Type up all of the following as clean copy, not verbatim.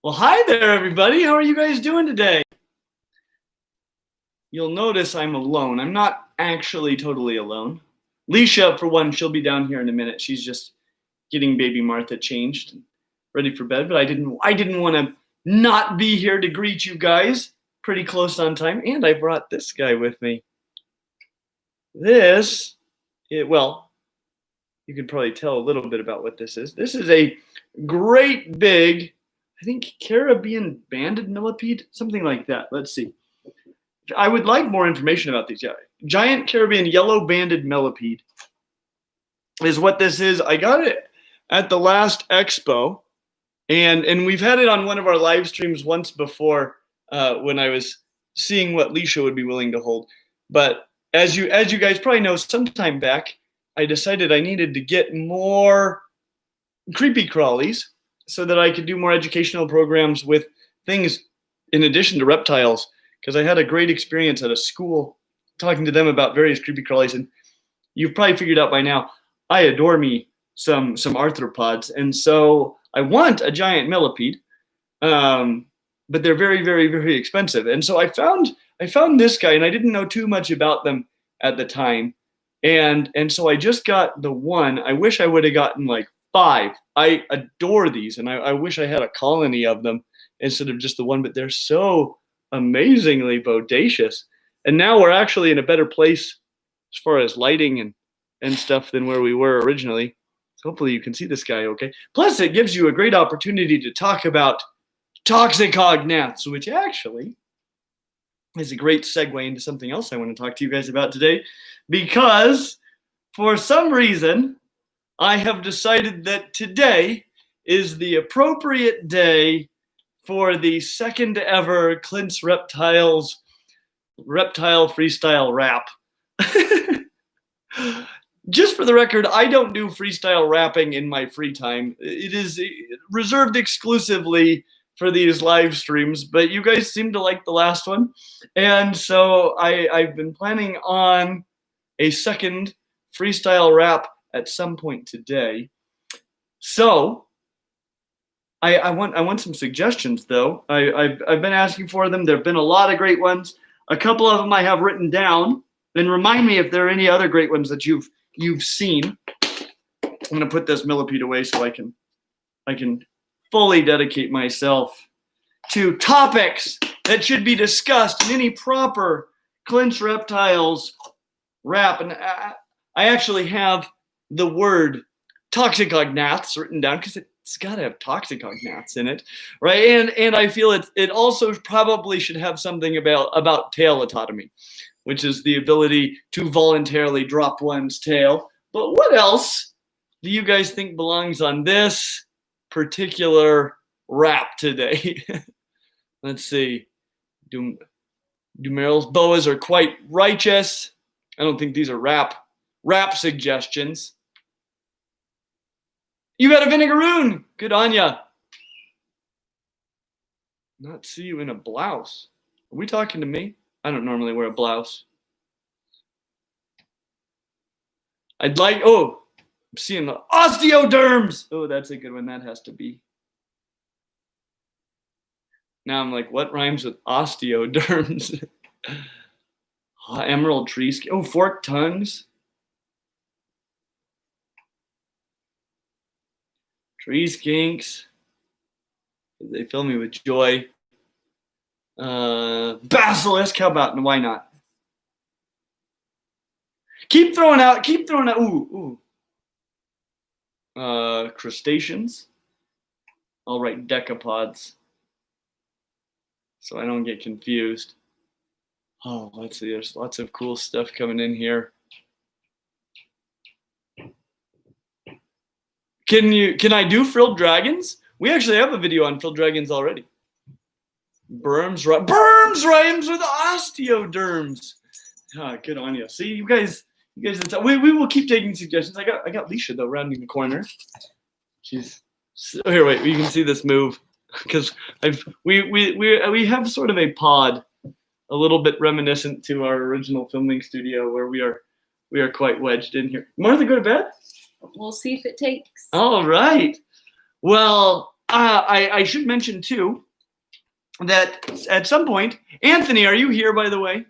Well, hi there, everybody. How are you guys doing today? You'll notice I'm alone. I'm not actually totally alone. Leisha, for one, she'll be down here in a minute. She's just getting baby Martha changed and ready for bed, but I didn't want to not be here to greet you guys. Pretty close on time, and I brought this guy with me. Well, you can probably tell a little bit about what this is. This is a great big, I think, Caribbean banded millipede, something like that. Let's see. I would like more information about these guys. Giant Caribbean yellow banded millipede is what this is. I got it at the last expo, and we've had it on one of our live streams once before when I was seeing what Leisha would be willing to hold. But as you guys probably know, sometime back, I decided I needed to get more creepy crawlies so that I could do more educational programs with things in addition to reptiles, because I had a great experience at a school talking to them about various creepy crawlies. And you've probably figured out by now, I adore me some arthropods. And so I want a giant millipede, but they're very, very, very expensive. And so I found this guy, and I didn't know too much about them at the time. And so I just got the one. I wish I would have gotten like 5. I adore these, and I wish I had a colony of them instead of just the one, but they're so amazingly bodacious. And now we're actually in a better place as far as lighting and stuff than where we were originally. So hopefully you can see this guy okay. Plus, it gives you a great opportunity to talk about toxicognaths, which actually is a great segue into something else I want to talk to you guys about today, because for some reason, I have decided that today is the appropriate day for the second ever Clint's Reptiles Reptile Freestyle Rap. Just for the record, I don't do freestyle rapping in my free time. It is reserved exclusively for these live streams, but you guys seem to like the last one. And so I've been planning on a second freestyle rap at some point today. So I want some suggestions, though. I've been asking for them. There have been a lot of great ones. A couple of them I have written down. And remind me if there are any other great ones that you've seen. I'm gonna put this millipede away so I can fully dedicate myself to topics that should be discussed in any proper Clint's Reptiles rap. And I actually have the word toxicognaths written down because it's got to have toxicognaths in it, right? And I feel it also probably should have something about tail autotomy, which is the ability to voluntarily drop one's tail. But what else do you guys think belongs on this particular rap today? Let's see. Dumeryl's boas are quite righteous. I don't think these are rap suggestions. You got a vinegaroon. Good on ya. Not see you in a blouse. Are we talking to me? I don't normally wear a blouse. I'm seeing the osteoderms. Oh, that's a good one. That has to be. Now I'm like, what rhymes with osteoderms? Emerald trees. Oh, forked tongues. Tree skinks. They fill me with joy. Basilisk. How about, why not? Keep throwing out. Ooh. Crustaceans. I'll write decapods so I don't get confused. Oh, let's see. There's lots of cool stuff coming in here. Can I do frilled dragons? We actually have a video on frilled dragons already. Berms rhymes with osteoderms. Ah, good on you. See, you guys. We will keep taking suggestions. I got Leisha though rounding the corner. She's here. Wait, you can see this move because we have sort of a pod, a little bit reminiscent to our original filming studio where we are quite wedged in here. Martha, go to bed. We'll see if it takes. All right. Well, I should mention too that at some point, Anthony, are you here, by the way?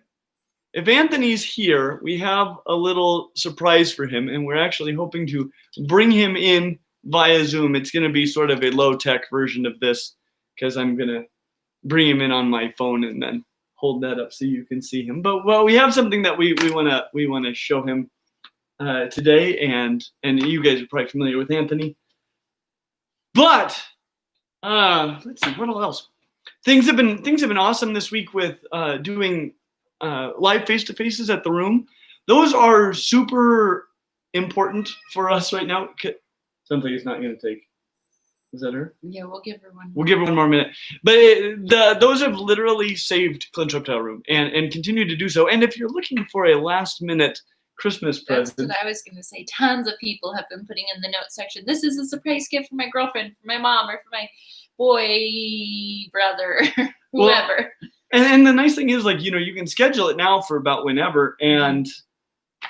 If Anthony's here, we have a little surprise for him, and we're actually hoping to bring him in via Zoom. It's going to be sort of a low-tech version of this, because I'm going to bring him in on my phone and then hold that up so you can see him. But well, we have something that we want to show him today, and you guys are probably familiar with Anthony. But let's see, what else? Things have been awesome this week with doing live face-to-faces at the room. Those are super important for us right now. Something is not going to take. Is that her? Yeah, we'll give her one. We'll give her one more minute. But those have literally saved Clint's Reptile Room and continue to do so. And if you're looking for a last-minute Christmas present. That's what I was going to say. Tons of people have been putting in the note section, this is a surprise gift for my girlfriend, for my mom, or for my boy, brother, whoever. Well, and the nice thing is, like, you know, you can schedule it now for about whenever, and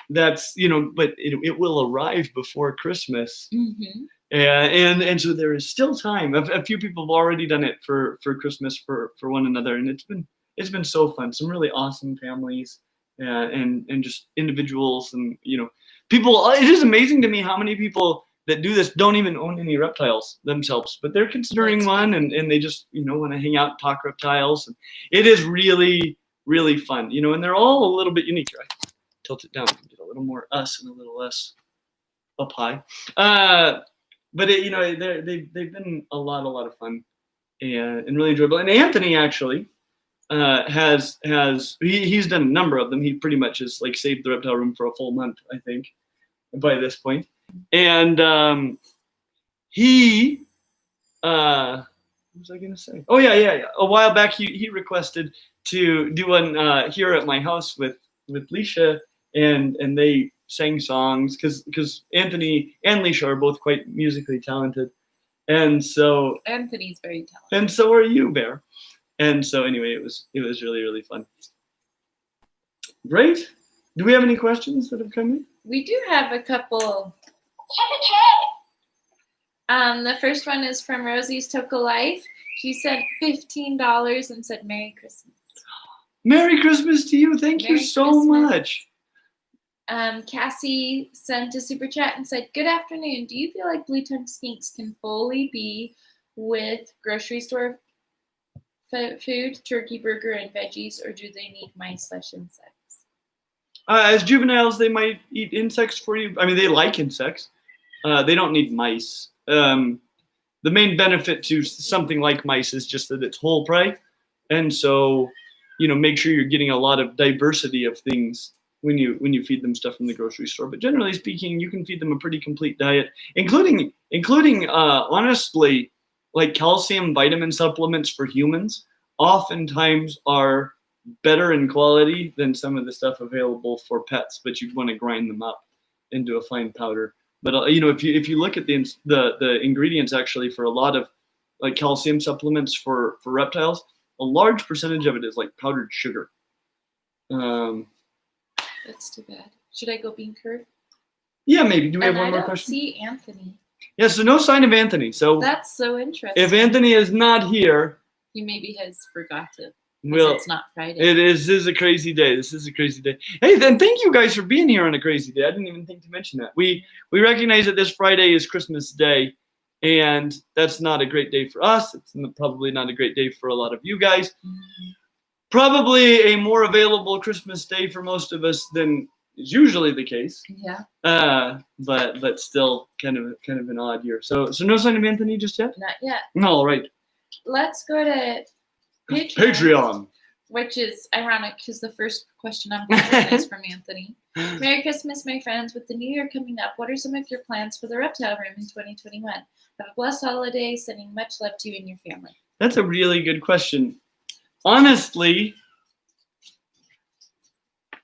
that's, you know, but it will arrive before Christmas. Mm-hmm. And so there is still time. A few people have already done it for Christmas for one another, and it's been so fun. Some really awesome families and just individuals, and you know, people. It is amazing to me how many people that do this don't even own any reptiles themselves, but they're considering one, and they just, you know, want to hang out and talk reptiles. And it is really, really fun, you know, and they're all a little bit unique. Right? Tilt it down, get a little more us and a little less up high. But you know, they've been a lot of fun and really enjoyable. And Anthony actually he's done a number of them. He pretty much has like saved the reptile room for a full month, I think, by this point. And what was I gonna say? Oh yeah. A while back he requested to do one here at my house with Leisha, and they sang songs because Anthony and Leisha are both quite musically talented, and so Anthony's very talented, and so are you, Bear. And so anyway, it was really, really fun. Great. Do we have any questions that have come in? We do have a couple. The first one is from Rosie's Toca Life. She said $15 and said Merry Christmas. Merry Christmas to you. Thank you so much. Cassie sent a super chat and said, good afternoon. Do you feel like blue-tongued skinks can fully be with grocery store food, turkey, burger, and veggies, or do they need mice/insects? As juveniles, they might eat insects for you. I mean, they like insects. They don't need mice. The main benefit to something like mice is just that it's whole prey. And so, you know, make sure you're getting a lot of diversity of things when you feed them stuff from the grocery store. But generally speaking, you can feed them a pretty complete diet, including honestly, like calcium vitamin supplements for humans oftentimes are better in quality than some of the stuff available for pets, but you'd want to grind them up into a fine powder. But you know, if you look at the ingredients actually for a lot of like calcium supplements for reptiles, a large percentage of it is like powdered sugar. That's too bad. Should I go bean curd? Yeah, maybe. Do we have one more question? I don't see Anthony. Yeah, so no sign of Anthony. So that's so interesting. If Anthony is not here, he maybe has forgotten. Well, it's not Friday. This is a crazy day. This is a crazy day. Hey, then thank you guys for being here on a crazy day. I didn't even think to mention that. We recognize that this Friday is Christmas Day, and that's not a great day for us. It's probably not a great day for a lot of you guys. Mm-hmm. Probably a more available Christmas day for most of us than is usually the case. Yeah. But still kind of an odd year. So no sign of Anthony just yet? Not yet. All right. Let's go to Patreon. Which is ironic because the first question on Patreon is from Anthony. Merry Christmas, my friends. With the new year coming up, what are some of your plans for the Reptile Room in 2021? Have a blessed holiday. Sending much love to you and your family. That's a really good question. Honestly,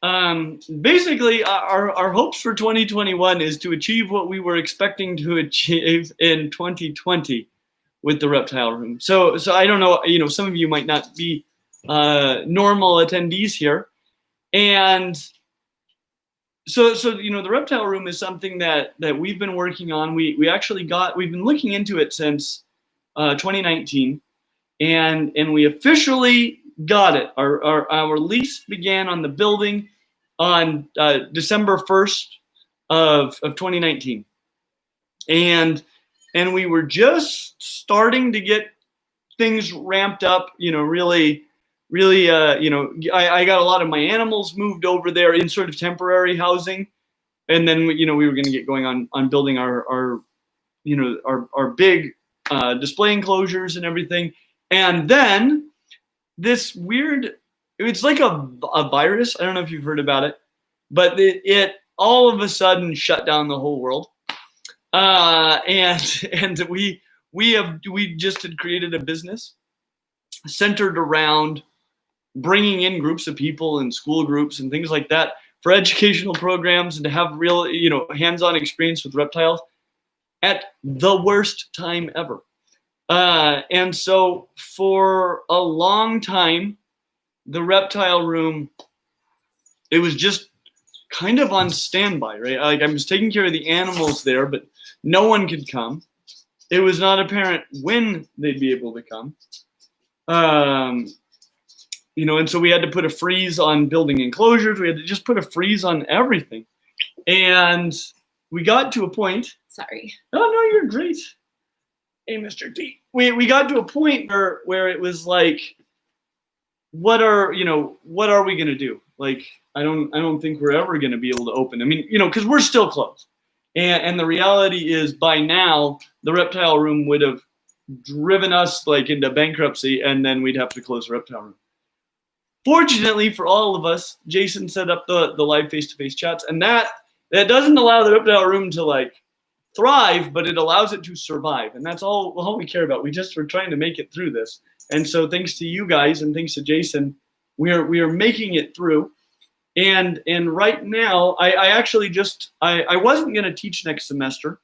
basically, our hopes for 2021 is to achieve what we were expecting to achieve in 2020 with the Reptile Room. So I don't know, you know, some of you might not be normal attendees here, and so you know, the Reptile Room is something that we've been working on. We've been looking into it since 2019, and we officially got it. Our lease began on the building on December 1st of 2019, and we were just starting to get things ramped up. Really. I got a lot of my animals moved over there in sort of temporary housing, and then we were going to get going on building our big display enclosures and everything. And then this weird, it's like a virus. I don't know if you've heard about it, but it all of a sudden shut down the whole world. And we just had created a business centered around bringing in groups of people and school groups and things like that for educational programs and to have real, hands-on experience with reptiles at the worst time ever. And so for a long time, the reptile room, it was just kind of on standby, right? Like I was taking care of the animals there, but no one could come. It was not apparent when they'd be able to come. And so we had to put a freeze on building enclosures. We had to just put a freeze on everything. And we got to a point. Sorry. Oh, no, you're great. Hey, Mr. T. We got to a point where it was like, what are we going to do? Like, I don't think we're ever going to be able to open. I mean, because we're still closed. And the reality is by now, the reptile room would have driven us like into bankruptcy, and then we'd have to close the reptile room. Fortunately for all of us, Jason set up the live face-to-face chats, and that doesn't allow the reptile room to like thrive, but it allows it to survive, and that's all we care about. We're trying to make it through this, and so thanks to you guys and thanks to Jason, we are making it through. And right now, I actually just I wasn't going to teach next semester,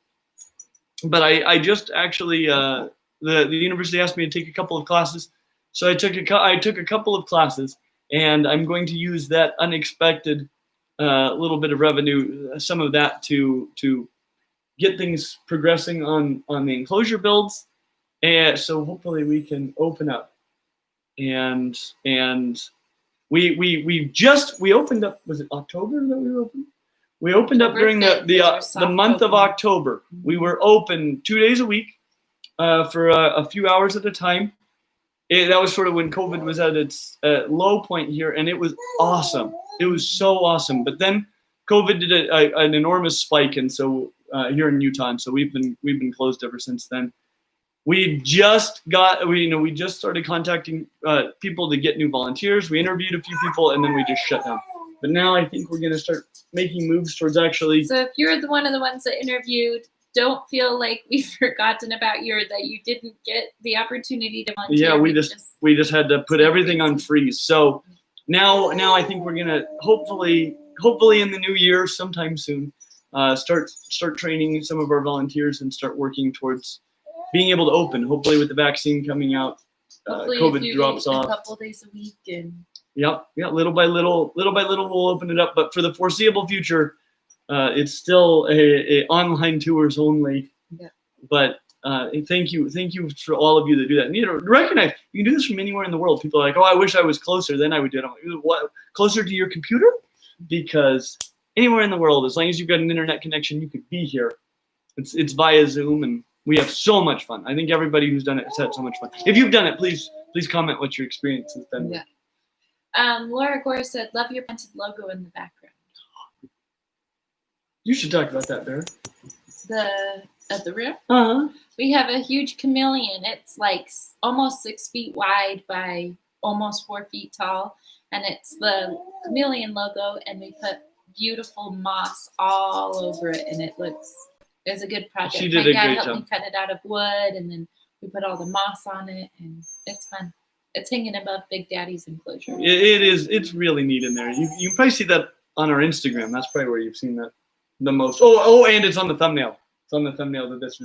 but I just actually the university asked me to take a couple of classes, so I took a couple of classes. And I'm going to use that unexpected little bit of revenue, some of that to get things progressing on the enclosure builds, and so hopefully we can open up. And we opened up. Was it October that we were open? We opened up during the month of October. We were open 2 days a week for a few hours at a time. That was sort of when COVID was at its low point here, and it was awesome. It was so awesome. But then COVID did an enormous spike, and so here in Utah, and so we've been closed ever since then. We just started contacting people to get new volunteers. We interviewed a few people, and then we just shut down. But now I think we're going to start making moves towards actually. So if you're one of the ones that interviewed, don't feel like we've forgotten about you or that you didn't get the opportunity to volunteer. Yeah, we just had to put everything on freeze. So now I think we're gonna hopefully in the new year, sometime soon, start training some of our volunteers and start working towards being able to open. Hopefully with the vaccine coming out, COVID drops off. A couple days a week and. Yep. Little by little, we'll open it up. But for the foreseeable future. It's still a online tours only, yeah. But thank you for all of you that do that. And recognize you can do this from anywhere in the world. People are like, oh, I wish I was closer, then I would do it. I'm like, what? Closer to your computer? Because anywhere in the world, as long as you've got an internet connection, you could be here. It's via Zoom, and we have so much fun. I think everybody who's done it has had so much fun. If you've done it, please comment what your experience has been. Yeah. Laura Gore said, "Love your printed logo in the background." You should talk about that, Bear. At the rear? Uh-huh. We have a huge chameleon. It's like almost 6 feet wide by almost 4 feet tall. And it's the chameleon logo. And we put beautiful moss all over it. And it's a good project. She did a great job. My dad helped me cut it out of wood. And then we put all the moss on it. And it's fun. It's hanging above Big Daddy's enclosure. It is. It's really neat in there. You can probably see that on our Instagram. That's probably where you've seen that. The most. And it's on the thumbnail. It's on the thumbnail of this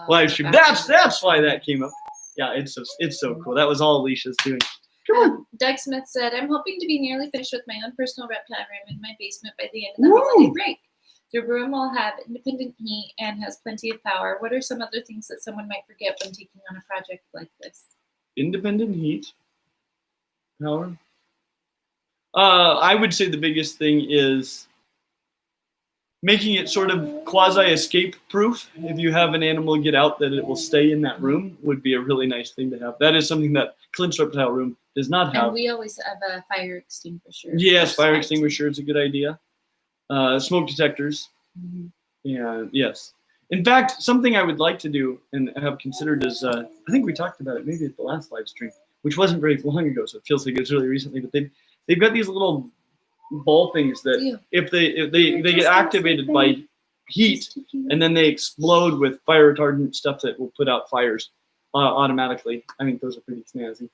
live stream. That's why that came up. Yeah, it's so cool. That was all Alicia's doing. Come on. Doug Smith said, "I'm hoping to be nearly finished with my own personal reptile room in my basement by the end of the holiday break. Your broom will have independent heat and has plenty of power. What are some other things that someone might forget when taking on a project like this? Independent heat, power. I would say the biggest thing is making it sort of quasi-escape proof. If you have an animal get out, that it will stay in that room would be a really nice thing to have. That is something that Clint's reptile room does not have. And we always have a fire extinguisher. Yes, fire extinguisher is a good idea. Smoke detectors. Mm-hmm. Yeah, yes. In fact, something I would like to do and have considered is, I think we talked about it maybe at the last live stream, which wasn't very long ago, so it feels like it was really recently, but they've got these little ball things that if they get activated by heat and then they explode with fire retardant stuff that will put out fires automatically. I think those are pretty snazzy.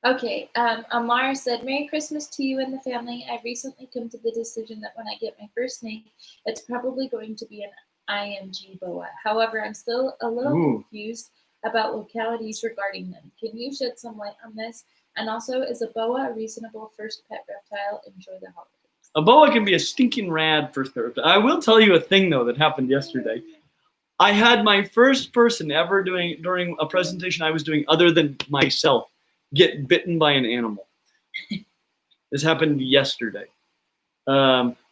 Okay, Amar said, Merry Christmas to you and the family. I've recently come to the decision that when I get my first snake, it's probably going to be an IMG boa. However, I'm still a little confused about localities regarding them. Can you shed some light on this? And also, is a boa a reasonable first pet reptile? Enjoy the holidays. A boa can be a stinking rad first pet reptile. I will tell you a thing, though, that happened yesterday. I had my first person ever during a presentation I was doing other than myself get bitten by an animal. This happened yesterday.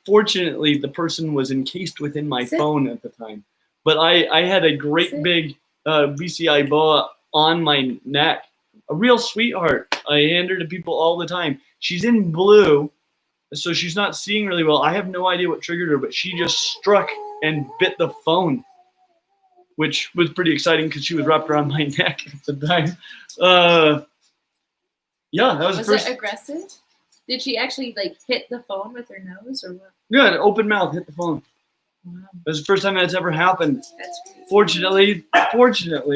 Fortunately, the person was encased within my phone at the time. But I had a great big BCI boa on my neck. A real sweetheart. I hand her to people all the time. She's in blue, so she's not seeing really well. I have no idea what triggered her, but she just struck and bit the phone, which was pretty exciting because she was wrapped around my neck at the time. Yeah, that was the first. Was it aggressive? Did she actually like hit the phone with her nose or what? Yeah, an open mouth hit the phone. Wow. That was the first time that's ever happened. That's crazy. Fortunately,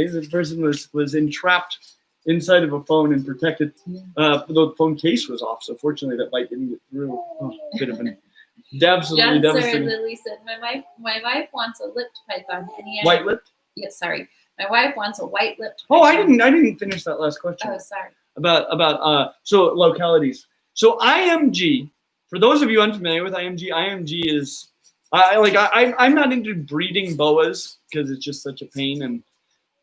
the person was entrapped inside of a phone and protected. The phone case was off, so fortunately that bite didn't get through. Oh, could have been absolutely devastating. Lily said, my wife wants a lipped python. White lipped? Yes, sorry. My wife wants a white lipped python. Oh, I didn't finish that last question. Oh, sorry. About so localities. So IMG, for those of you unfamiliar with IMG is I'm not into breeding boas because it's just such a pain,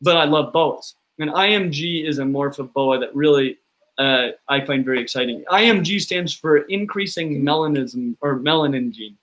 but I love boas. And IMG is a morph of boa that really I find very exciting. IMG stands for increasing melanism or melanin gene,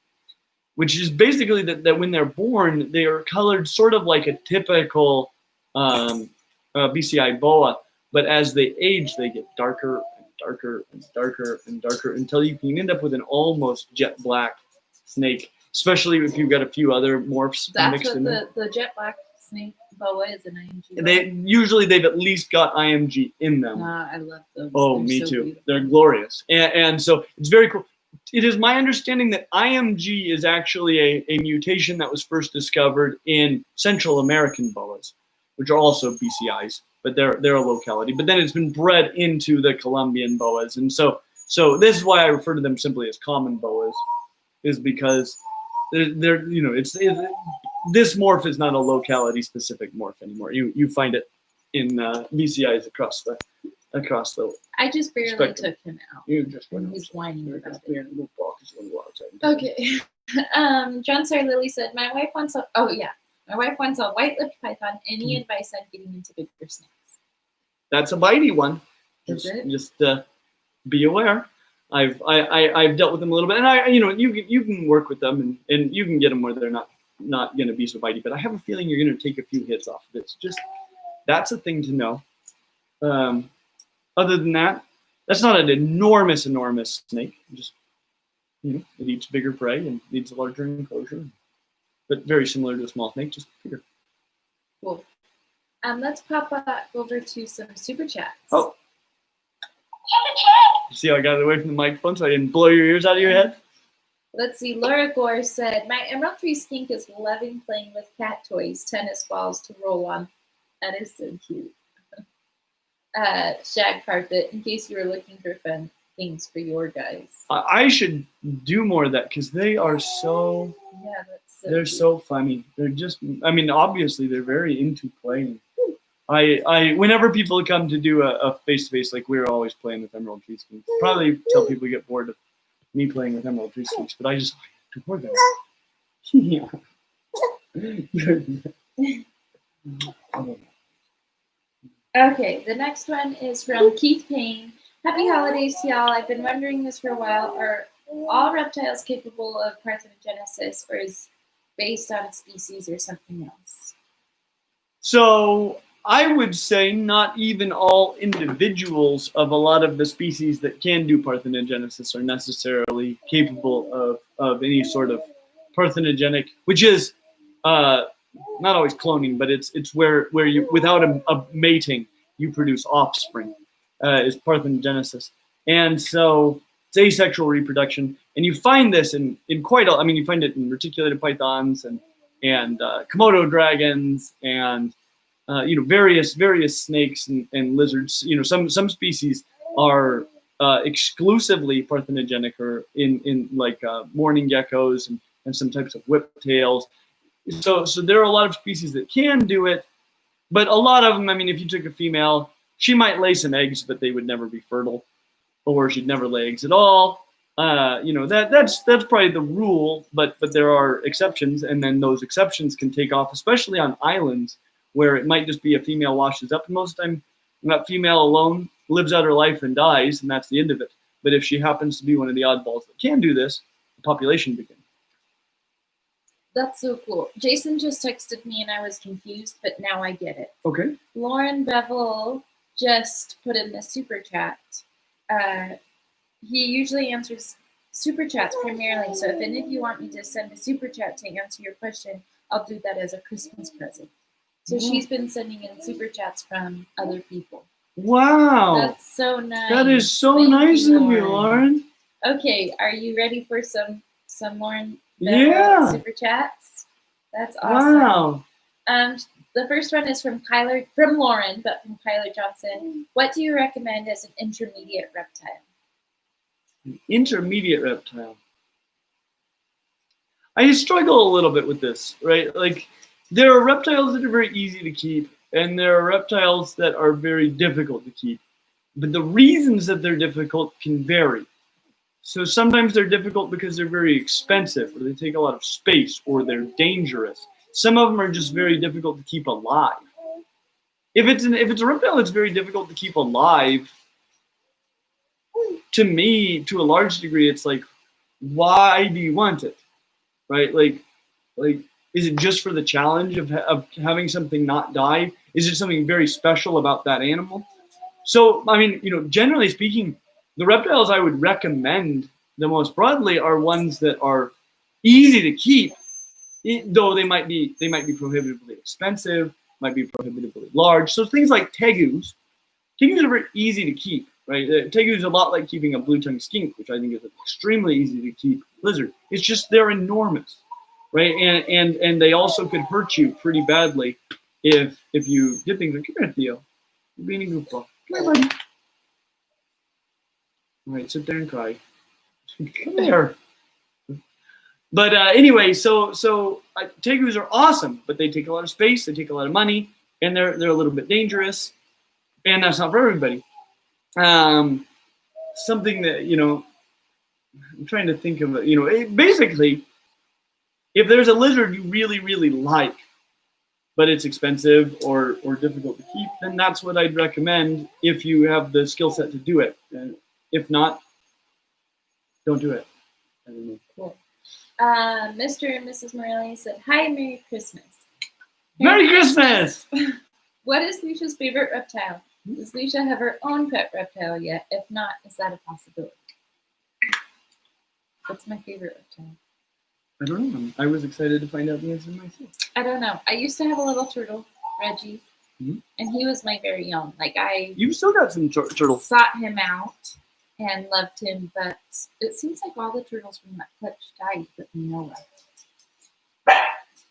which is basically that when they're born, they are colored sort of like a typical BCI boa, but as they age, they get darker and darker and darker and darker until you can end up with an almost jet black snake, especially if you've got a few other morphs mixed in there. The jet black snake boa is an IMG. They've at least got IMG in them. I love those. Oh, me too. Beautiful. They're glorious, and so it's very cool. It is my understanding that IMG is actually a mutation that was first discovered in Central American boas, which are also BCIs, but they're a locality. But then it's been bred into the Colombian boas, and so this is why I refer to them simply as common boas, is because they're this morph is not a locality specific morph anymore. You find it in BCIs across the. I just barely spectrum. took him out. You just and he's whining about it. Okay. John Sarah Lily said, my wife wants a white-lipped python. Any advice on getting into bigger snakes? That's a bitey one. Just be aware. I've dealt with them a little bit, and you can work with them and you can get them where they're not going to be so bitey. But I have a feeling you're going to take a few hits off of it. So just that's a thing to know. Other than that, that's not an enormous snake. Just it eats bigger prey and needs a larger enclosure. But very similar to a small snake, just bigger. Cool. Let's pop over to some super chats. Oh. See how I got it away from the microphone so I didn't blow your ears out of your head? Let's see. Laura Gore said, my Emerald Tree skink is loving playing with cat toys, tennis balls to roll on. That is so cute. Shag carpet, in case you were looking for fun things for your guys. I should do more of that because they are so. Yeah, that's so. They're cute. So funny. They're just. I mean, obviously, they're very into playing. Whenever people come to do a face-to-face, like we're always playing with Emerald Tree Skinks. Probably tell people to get bored of me playing with Emerald Tree Skinks, but I just Poor guy. Yeah. Okay, the next one is from Keith Payne. Happy holidays to y'all. I've been wondering this for a while. Are all reptiles capable of parthenogenesis, or is based on species or something else? So I would say not even all individuals of a lot of the species that can do parthenogenesis are necessarily capable of any sort of parthenogenic, which is not always cloning, but it's where you without a mating you produce offspring is parthenogenesis, and so it's asexual reproduction, and you find this in quite a, I mean you find it in reticulated pythons and Komodo dragons and various snakes and lizards. Some species are exclusively parthenogenic, or in like mourning geckos and some types of whiptails. So there are a lot of species that can do it, but a lot of them, I mean, if you took a female, she might lay some eggs, but they would never be fertile, or she'd never lay eggs at all. That's probably the rule, but there are exceptions, and then those exceptions can take off, especially on islands where it might just be a female washes up, and most of the time that female alone lives out her life and dies, and that's the end of it. But if she happens to be one of the oddballs that can do this, the population begins. That's so cool. Jason just texted me and I was confused, but now I get it. Okay. Lauren Bevel just put in the super chat. He usually answers super chats primarily, so if any of you want me to send a super chat to answer your question, I'll do that as a Christmas present. So she's been sending in super chats from other people. Wow. That's so nice. That is so Thank nice you, of you, Lauren. Okay, are you ready for some Lauren Yeah. super chats? That's awesome. Wow. The first one is from Lauren, but from Kyler Johnson. What do you recommend as an intermediate reptile? An intermediate reptile. I struggle a little bit with this, right? Like, there are reptiles that are very easy to keep, and there are reptiles that are very difficult to keep. But the reasons that they're difficult can vary. So sometimes they're difficult because they're very expensive, or they take a lot of space, or they're dangerous. Some of them are just very difficult to keep alive. If it's a reptile that's very difficult to keep alive, to me, to a large degree, it's like, why do you want it, right? Like, is it just for the challenge of having something not die? Is it something very special about that animal? So, I mean, generally speaking, the reptiles I would recommend the most broadly are ones that are easy to keep, though they might be prohibitively expensive, might be prohibitively large. So things like tegus. Tegus are very easy to keep, right? Tegus is a lot like keeping a blue-tongued skink, which I think is an extremely easy to keep lizard. It's just they're enormous, right? And they also could hurt you pretty badly if you did things like, come here, Theo. You're being a goofball. Come here, buddy. All right, sit there and cry. Come here. But anyway, so tegus are awesome, but they take a lot of space, they take a lot of money, and they're a little bit dangerous, and that's not for everybody. Something that I'm trying to think of. Basically, if there's a lizard you really, really like, but it's expensive or difficult to keep, then that's what I'd recommend if you have the skill set to do it. If not, don't do it. I don't know. Cool. Mr. and Mrs. Morelli said, "Hi, Merry Christmas." Merry Christmas! What is Lucia's favorite reptile? Does Lucia have her own pet reptile yet? If not, is that a possibility? What's my favorite reptile? I don't know. I was excited to find out the answer myself. I don't know. I used to have a little turtle, Reggie, and he was my very own. You've still got some turtles. Sought him out and loved him, but it seems like all the turtles from that clutch died that we know of.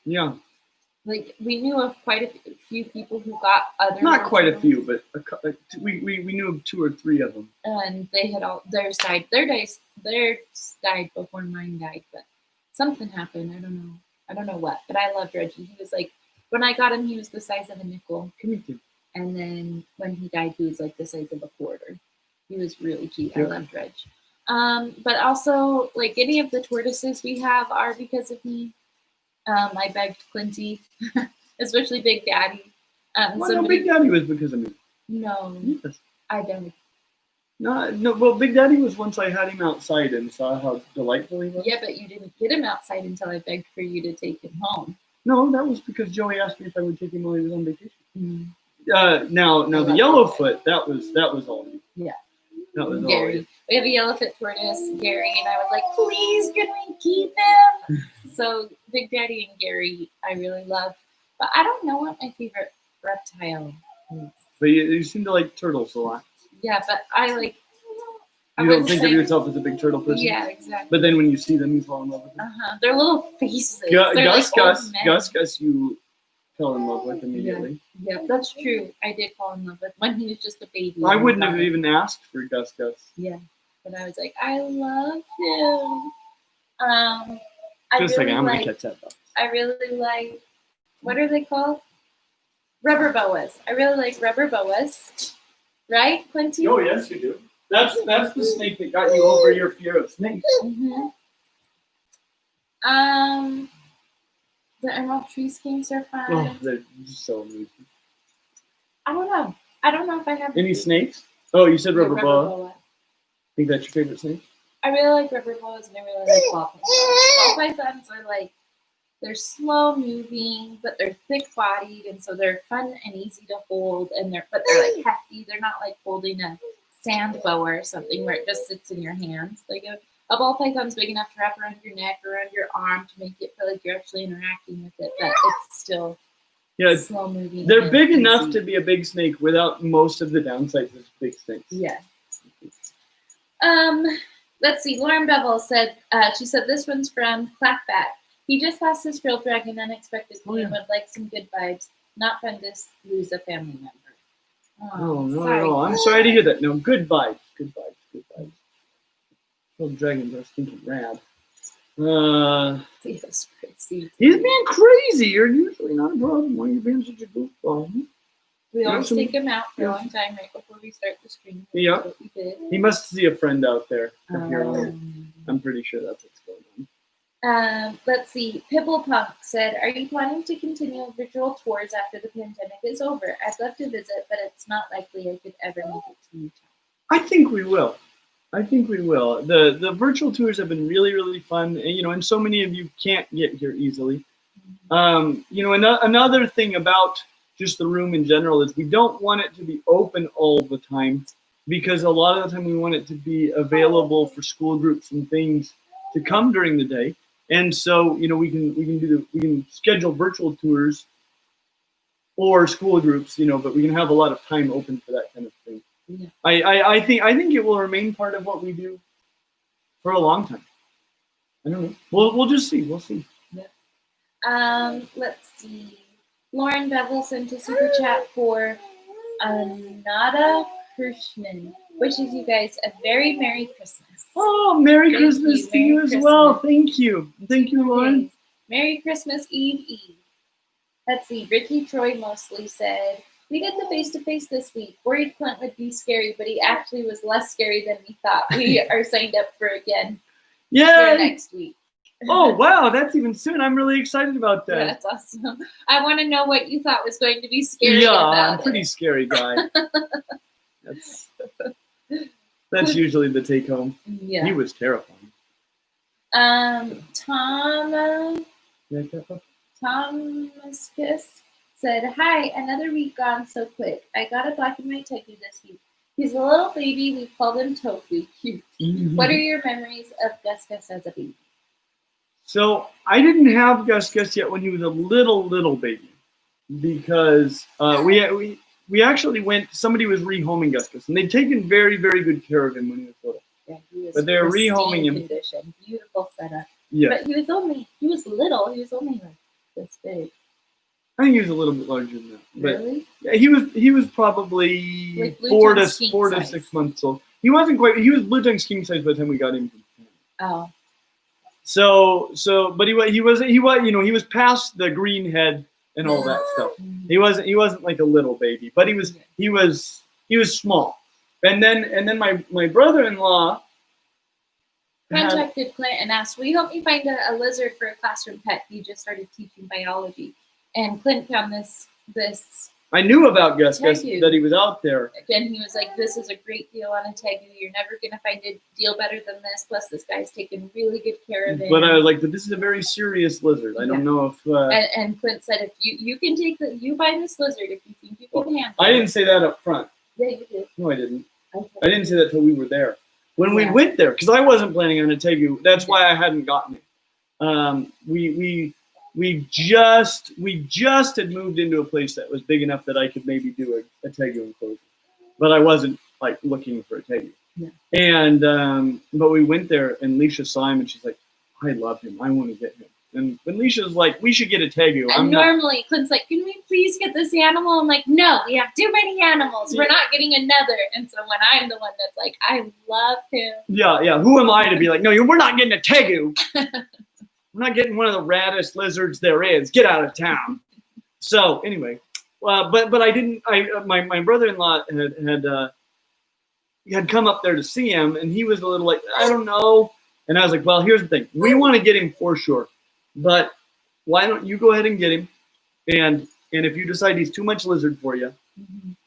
Yeah. We knew of quite a few people who got other. Not quite turtles. a few, but we knew of 2 or 3 of them. And they had all theirs died. Theirs died before mine died, but something happened. I don't know what. But I loved Reggie. He was when I got him, he was the size of a nickel. And then when he died, he was the size of a quarter. He was really cute. I loved Reg. But also, like any of the tortoises we have are because of me. I begged Clinty, especially Big Daddy. Well, no, Big Daddy was because of me. No, Yes. I don't. No. Well, Big Daddy was once I had him outside and saw how delightful he was. Yeah, but you didn't get him outside until I begged for you to take him home. No, that was because Joey asked me if I would take him while he was on vacation. Mm. Now the Yellowfoot, that was all you. Yeah. That was all Gary. you. We have a Yellowfoot tortoise, Gary, and I was like, please, can we keep him? So Big Daddy and Gary, I really love. But I don't know what my favorite reptile is. But you seem to like turtles a lot. Yeah, but I like. You don't think of yourself as a big turtle person? Yeah, exactly. But then when you see them, you fall in love with them. Their little faces. Gus, you fell in love with immediately. Yeah, that's true. I did fall in love with when he was just a baby. I wouldn't have even asked for Gus. Yeah, but I was like, I love him. Just a second, I'm gonna catch that though. I really like. What are they called? Rubber boas. I really like rubber boas. Right, Clinty? Oh yes, you do. That's the snake that got you over your fear of snakes. Mm-hmm. The emerald tree skinks are fun. Oh, they're so amusing. I don't know if I have any snakes. Oh, you said rubber boa. boa. Think that's your favorite snake? I really like rubber boas and I really like ball pythons. Ball pythons are like, they're slow moving, but they're thick bodied, and so they're fun and easy to hold. But they're like hefty. They're not like holding a sand boa or something where it just sits in your hands. Like a ball python's big enough to wrap around your neck or around your arm to make it feel like you're actually interacting with it, but it's still slow moving. They're big enough to be a big snake without most of the downsides of big snakes. Yeah. Let's see. Lauren Bevel said, she said this one's from Clackback. He just lost his frill dragon unexpectedly and would like some good vibes. Not fun to lose a family member. No. I'm sorry to hear that. No, good vibes. Good vibes. Frill dragons are stinking rad. He's crazy. He's being crazy. You're usually not a problem when you're being such a goofball. We always take him out for a long time right before we start the stream. Yeah. That's what we did. He must see a friend out there. I'm pretty sure that's what's going on. Let's see. Pibblepunk said, are you planning to continue virtual tours after the pandemic is over? I'd love to visit, but it's not likely I could ever make it to Utah. I think we will. The virtual tours have been really, really fun. And so many of you can't get here easily. Another thing about just the room in general is we don't want it to be open all the time, because a lot of the time we want it to be available for school groups and things to come during the day. And so, we can schedule virtual tours or school groups, but we can have a lot of time open for that kind of thing. Yeah. I think it will remain part of what we do for a long time. I don't know. We'll just see. We'll see. Yeah. Let's see. Lauren Bevel sent a super chat for Anada Kirschman. Wishes you guys a very Merry Christmas. Oh, Merry Christmas to you as well. Thank you. Thank you, Lauren. Merry Christmas Eve. Let's see. Ricky Troy mostly said, we did the face-to-face this week. Worried Clint would be scary, but he actually was less scary than we thought. We are signed up for again. Yeah. For next week. Oh, wow. That's even soon. I'm really excited about that. Yeah, that's awesome. I want to know what you thought was going to be scary. Yeah, about I'm a pretty scary guy. That's usually the take home. Yeah. He was terrifying. Thomas Kiss said, hi, another week gone so quick. I got a black and white Tegu this week. He's a little baby. We called him Tofu. Cute. Mm-hmm. What are your memories of Gus Gus as a baby? So I didn't have Gus Gus yet when he was a little baby, because we actually somebody was rehoming Gus Gus, and they'd taken very, very good care of him when he was little. Yeah, he was, but they're rehoming him. Condition. Beautiful setup. Yeah. But he was little. He was only like this big. I think he was a little bit larger than that. But really? Yeah, he was probably like 4 to 6 months old. He wasn't quite. He was blue tongue king size by the time we got him. Oh. But he was past the green head and all that stuff. Mm-hmm. He wasn't like a little baby, but he was small. And then my brother-in-law contacted Clint and asked, will you help me find a lizard for a classroom pet? He just started teaching biology. And Clint found this I knew about Gus Tegu. that he was out there. Again, he was like, this is a great deal on a Tegu. You're never going to find a deal better than this. Plus, this guy's taking really good care of it. But I was like, but this is a very serious lizard. I don't know if... And Clint said, if you can take you buy this lizard if you think you can handle it. I didn't say that up front. Yeah, you did. No, I didn't. Okay. I didn't say that till we were there. When we went there, because I wasn't planning on a Tegu. That's why I hadn't gotten it. We just had moved into a place that was big enough that I could maybe do a Tegu enclosure, but I wasn't like looking for a Tegu. Yeah. And but we went there, and Leisha saw him, and she's like, "I love him. I want to get him." And when Leisha's like, "We should get a Tegu," And normally Clint's like, "Can we please get this animal?" I'm like, "No, we have too many animals. We're not getting another." And so when I'm the one that's like, "I love him." Yeah. Who am I to be like, "No, we're not getting a Tegu." I'm not getting one of the raddest lizards there is. Get out of town. So anyway, but I didn't. My brother-in-law had come up there to see him, and he was a little like, I don't know. And I was like, well, here's the thing. We want to get him for sure, but why don't you go ahead and get him? And if you decide he's too much lizard for you,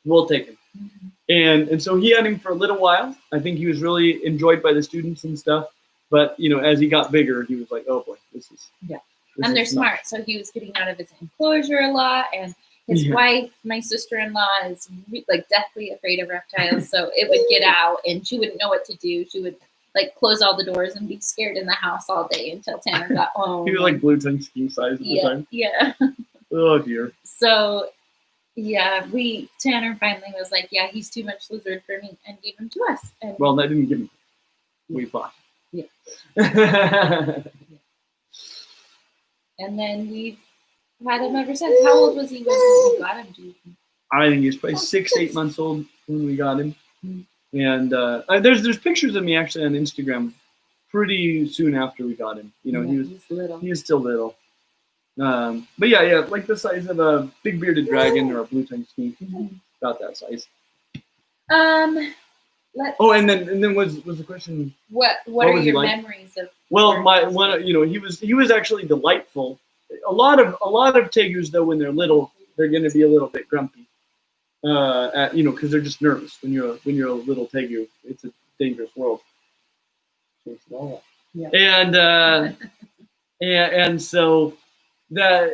we'll take him. And so he had him for a little while. I think he was really enjoyed by the students and stuff. But, as he got bigger, he was like, oh, boy, this is... Yeah. And they're smart. So he was getting out of his enclosure a lot. And his wife, my sister-in-law, is like deathly afraid of reptiles. So it would get out and she wouldn't know what to do. She would like close all the doors and be scared in the house all day until Tanner got home. He was like blue tongue ski size at the time. Yeah. Oh, dear. So, yeah, Tanner finally was like, yeah, he's too much lizard for me, and gave him to us. And well, that didn't give him. We bought. Yeah. And then we've had him ever since. How old was he when we got him, do you think? I think he was probably 6-8 months old when we got him. And there's pictures of me actually on Instagram pretty soon after we got him. He's little. He is still little. But yeah, like the size of a big bearded dragon or a blue tongue skink. About that size. And then was the question, what are your memories of? Well, he was actually delightful. A lot of Tegus though, when they're little, they're going to be a little bit grumpy, because they're just nervous. When you're a little Tegu, it's a dangerous world. Yeah. And so that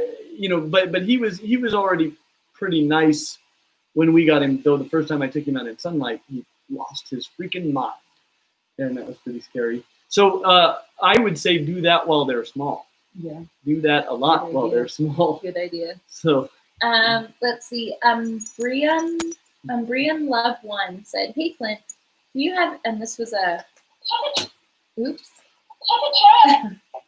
but he was already pretty nice when we got him. Though the first time I took him out in sunlight, he lost his freaking mind, and that was pretty scary. So I would say do that while they're small. Yeah, do that a lot while they're small. Good idea. So let's see. Brian Love One said, "Hey Clint, do you have?" And this was a. Oops.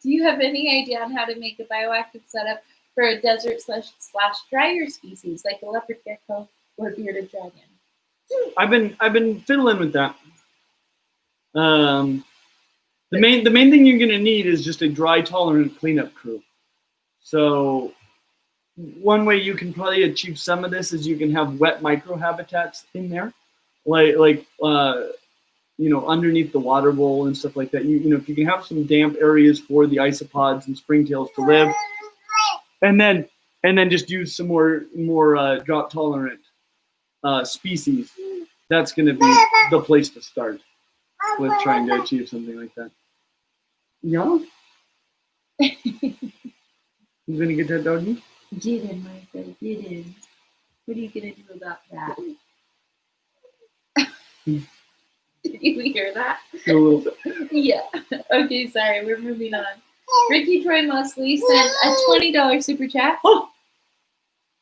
Do you have any idea on how to make a bioactive setup for a desert / drier species like a leopard gecko or bearded dragon? I've been fiddling with that. The main thing you're gonna need is just a dry tolerant cleanup crew. So one way you can probably achieve some of this is you can have wet microhabitats in there, like underneath the water bowl and stuff like that. If you can have some damp areas for the isopods and springtails to live, and then just use some more drought tolerant species, that's going to be the place to start with trying to achieve something like that. Yeah? You going to get that doggy? Get in, Martha, get in. What are you going to do about that? Did you hear that? A little bit. Yeah. Okay, sorry, we're moving on. Ricky Troy Mosley sent a $20 super chat. Oh!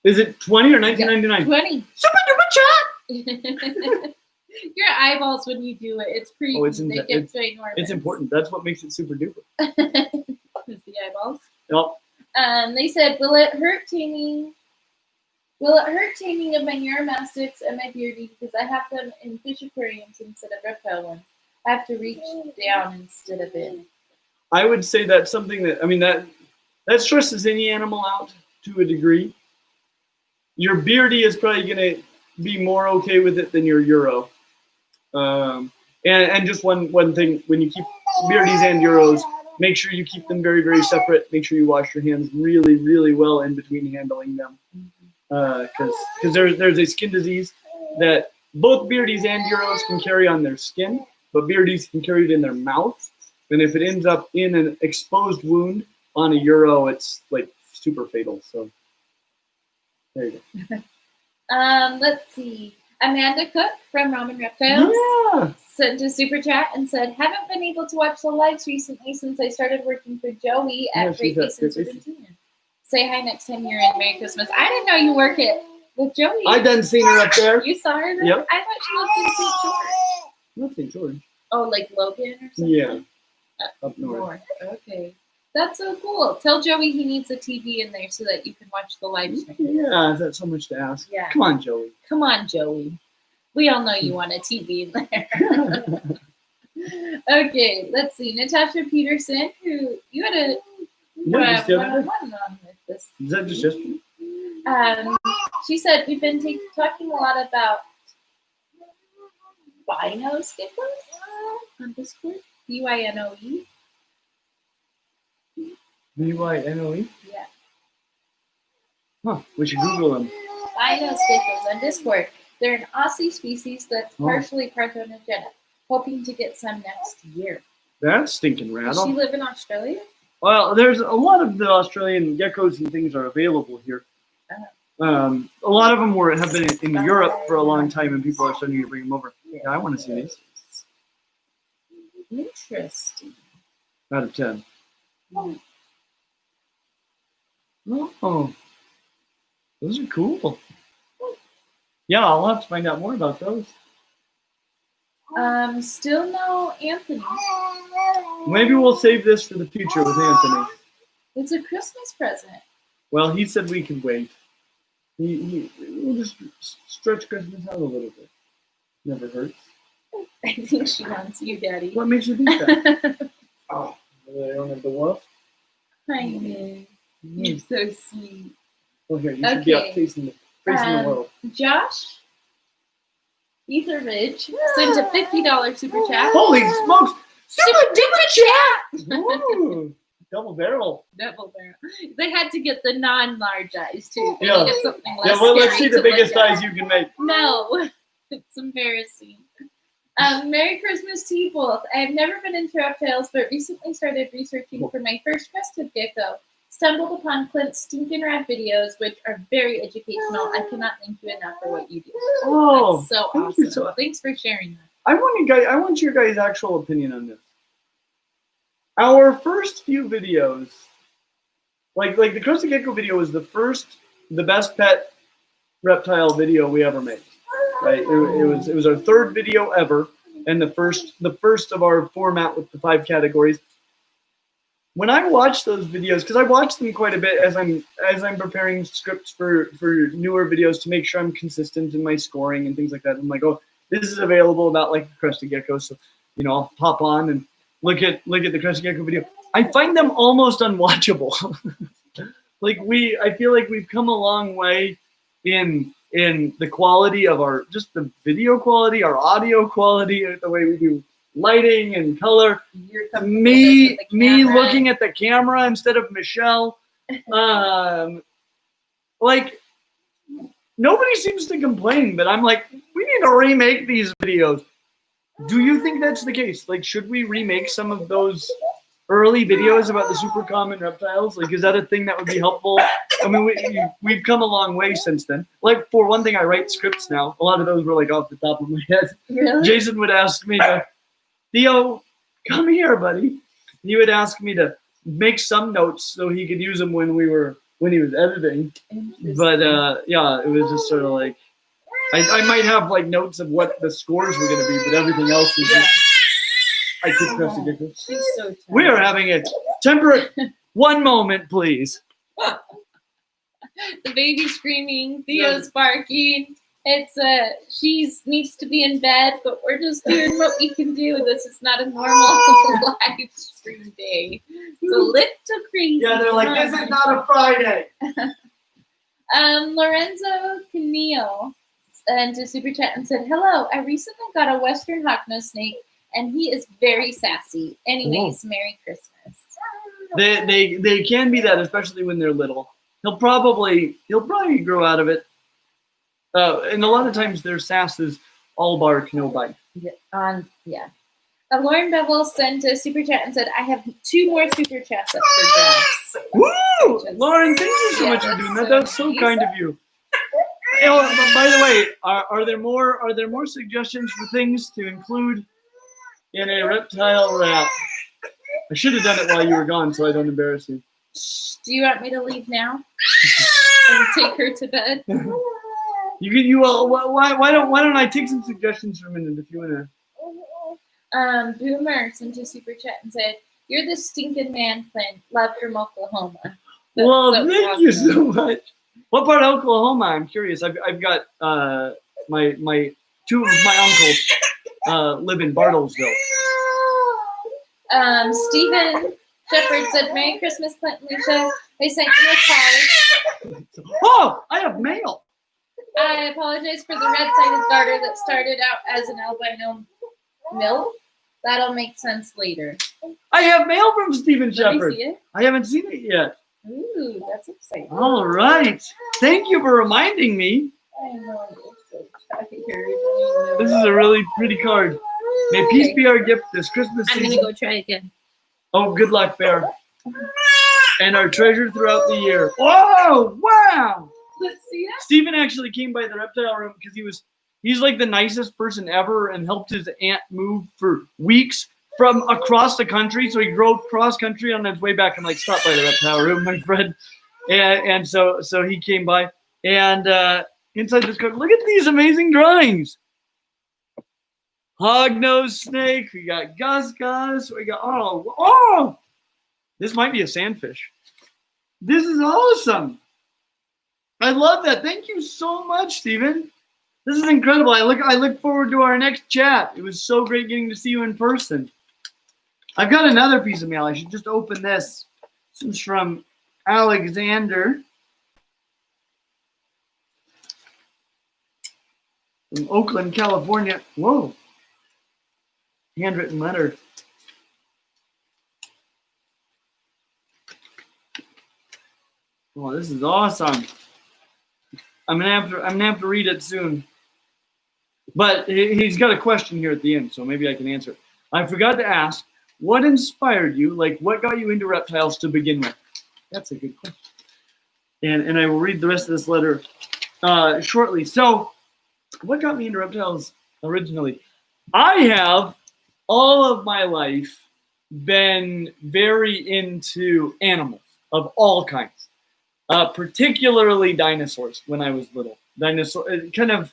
Is it 20 or $19.99? 20. Super duper chat! Your eyeballs when you do it. It's pretty. Oh, it's ginormous. It's important. That's what makes it super duper. It's the eyeballs. Yep. They said, will it hurt taming of my Neuromastics and my Beardy because I have them in fish aquariums instead of reptile ones? I have to reach down instead of in. I would say that's something that stresses any animal out to a degree. Your Beardy is probably going to be more okay with it than your Euro. And just one thing, when you keep beardies and Euros, make sure you keep them very, very separate. Make sure you wash your hands really, really well in between handling them. Because there's a skin disease that both beardies and Euros can carry on their skin, but beardies can carry it in their mouth. And if it ends up in an exposed wound on a Euro, it's like super fatal. So there you go. Let's see. Amanda Cook from Ramen Reptiles sent a super chat and said, haven't been able to watch the lives recently since I started working for Joey at Great Basin Serpentine. Say hi next time you're in. Merry Christmas. I didn't know you work with Joey. I done seen her up there. You saw her there? Yep. I thought she lived in St. George. Not St. George. Oh, like Logan or something? Yeah. Up north. Okay. That's so cool. Tell Joey he needs a TV in there so that you can watch the live stream. Yeah, that's so much to ask. Yeah. Come on, Joey. Come on, Joey. We all know you want a TV in there. Okay, let's see. Natasha Peterson, who you had a one-on-one with this. Is that just yesterday? She said we've been talking a lot about binos geckos on Discord. BYNOE. BYNOE? Yeah. Huh, we should Google them. Binos geckos on Discord. They're an Aussie species that's partially parthenogenetic. Hoping to get some next year. That's stinking rattle. Does she live in Australia? Well, there's a lot of the Australian geckos and things are available here. A lot of them have been in Europe for a long time, and people are starting to bring them over. Yeah, I want to see these. Interesting. Out of 10. Oh, those are cool. Yeah, I'll have to find out more about those. Still no Anthony. Maybe we'll save this for the future with Anthony. It's a Christmas present. Well, he said we could wait. We'll just stretch Christmas out a little bit. Never hurts. I think she wants you, Daddy. What makes you think that? Oh, I don't have the wolf. Hi, Nick. You're so sweet. Well, here, you should be up facing the world. Josh Etheridge sent a $50 super chat. Holy smokes! Super chat! Ooh, double barrel. Double barrel. They had to get the non-large eyes too. They Yeah. needed something less Yeah, well, let's see scary the to biggest look at. eyes you can make. No, it's embarrassing. Merry Christmas to you both. I have never been into reptiles, but recently started researching for my first crested gecko. Stumbled upon Clint's stinking rad videos, which are very educational. I cannot thank you enough for what you do. Oh, that's so thank awesome. you so much. Thanks for sharing that. I want your guys' actual opinion on this. Our first few videos, like the crested gecko video, was the best pet reptile video we ever made. Right? It was our third video ever, and the first of our format with the 5 categories. When I watch those videos, because I watch them quite a bit as I'm preparing scripts for newer videos to make sure I'm consistent in my scoring and things like that. I'm like, oh, this is available about like the crested gecko, so I'll pop on and look at the crested gecko video. I find them almost unwatchable. I feel like we've come a long way in the quality of just the video quality, our audio quality, the way we do lighting and color. Me looking at the camera instead of Michelle. Nobody seems to complain, but I'm like, we need to remake these videos. Do you think that's the case? Like, should we remake some of those early videos about the super common reptiles? Like, is that a thing that would be helpful? I mean, we've come a long way since then. Like, for one thing, I write scripts now. A lot of those were like off the top of my head. Really? Jason would ask me to, Theo, come here, buddy. He would ask me to make some notes so he could use them when he was editing. But yeah, it was just sort of like, I might have like notes of what the scores were going to be, but everything else was just, I keep pressing it. She's so tired. We are having a temperate, one moment, please. The baby screaming, Theo's barking. It's she needs to be in bed, but we're just doing what we can do. This is not a normal live stream day. It's a little crazy. Yeah, they're like, this is not a Friday. Lorenzo Camille sent a super chat and said, hello, I recently got a Western Hognose snake and he is very sassy. Anyways, Merry Christmas. They can be that, especially when they're little. He'll probably grow out of it. And a lot of times their sass is all bark, no bite. Yeah. Lauren Bevel sent a super chat and said, I have 2 more super chats up for grabs. Woo! Lauren, thank you so much for doing that. That's so kind of you. By the way, are there more suggestions for things to include in a reptile wrap? I should have done it while you were gone, so I don't embarrass you. Do you want me to leave now and take her to bed? Why don't I take some suggestions for a minute if you wanna? Boomer sent a super chat and said, "You're the stinking man, Clint. Love from Oklahoma." Well, thank you so much. What part of Oklahoma? I'm curious. I've got my 2 of my uncles live in Bartlesville. Stephen Shepard said, "Merry Christmas, Clint and Lucia. They sent you a card." Oh, I have mail. I apologize for the red-sided garter that started out as an albino mill. That'll make sense later. I have mail from Stephen Shepard. Let me see it. I haven't seen it yet. Ooh, that's exciting. All right. Thank you for reminding me. I know, you're so tired. This is a really pretty card. May peace be our gift this Christmas season. I'm going to go try again. Oh, good luck, Bear. And our treasure throughout the year. Oh, wow. Let's see it. Stephen actually came by the reptile room because he's like the nicest person ever and helped his aunt move for weeks from across the country. So he drove cross country on his way back. I'm like, stop by the reptile room, my friend. And so he came by. And inside this card, look at these amazing drawings. Hognose snake. We got Gus. We got, oh, this might be a sandfish. This is awesome. I love that. Thank you so much, Stephen. This is incredible. I look forward to our next chat. It was so great getting to see you in person. I've got another piece of mail. I should just open this. This is from Alexander from Oakland, California. Whoa. Handwritten letter. Oh, this is awesome. I'm gonna have to read it soon. But he's got a question here at the end, so maybe I can answer it. I forgot to ask, what inspired you? Like, what got you into reptiles to begin with? That's a good question. And I will read the rest of this letter shortly. So, what got me into reptiles originally? I have all of my life been very into animals of all kinds. Particularly dinosaurs when I was little. Kind of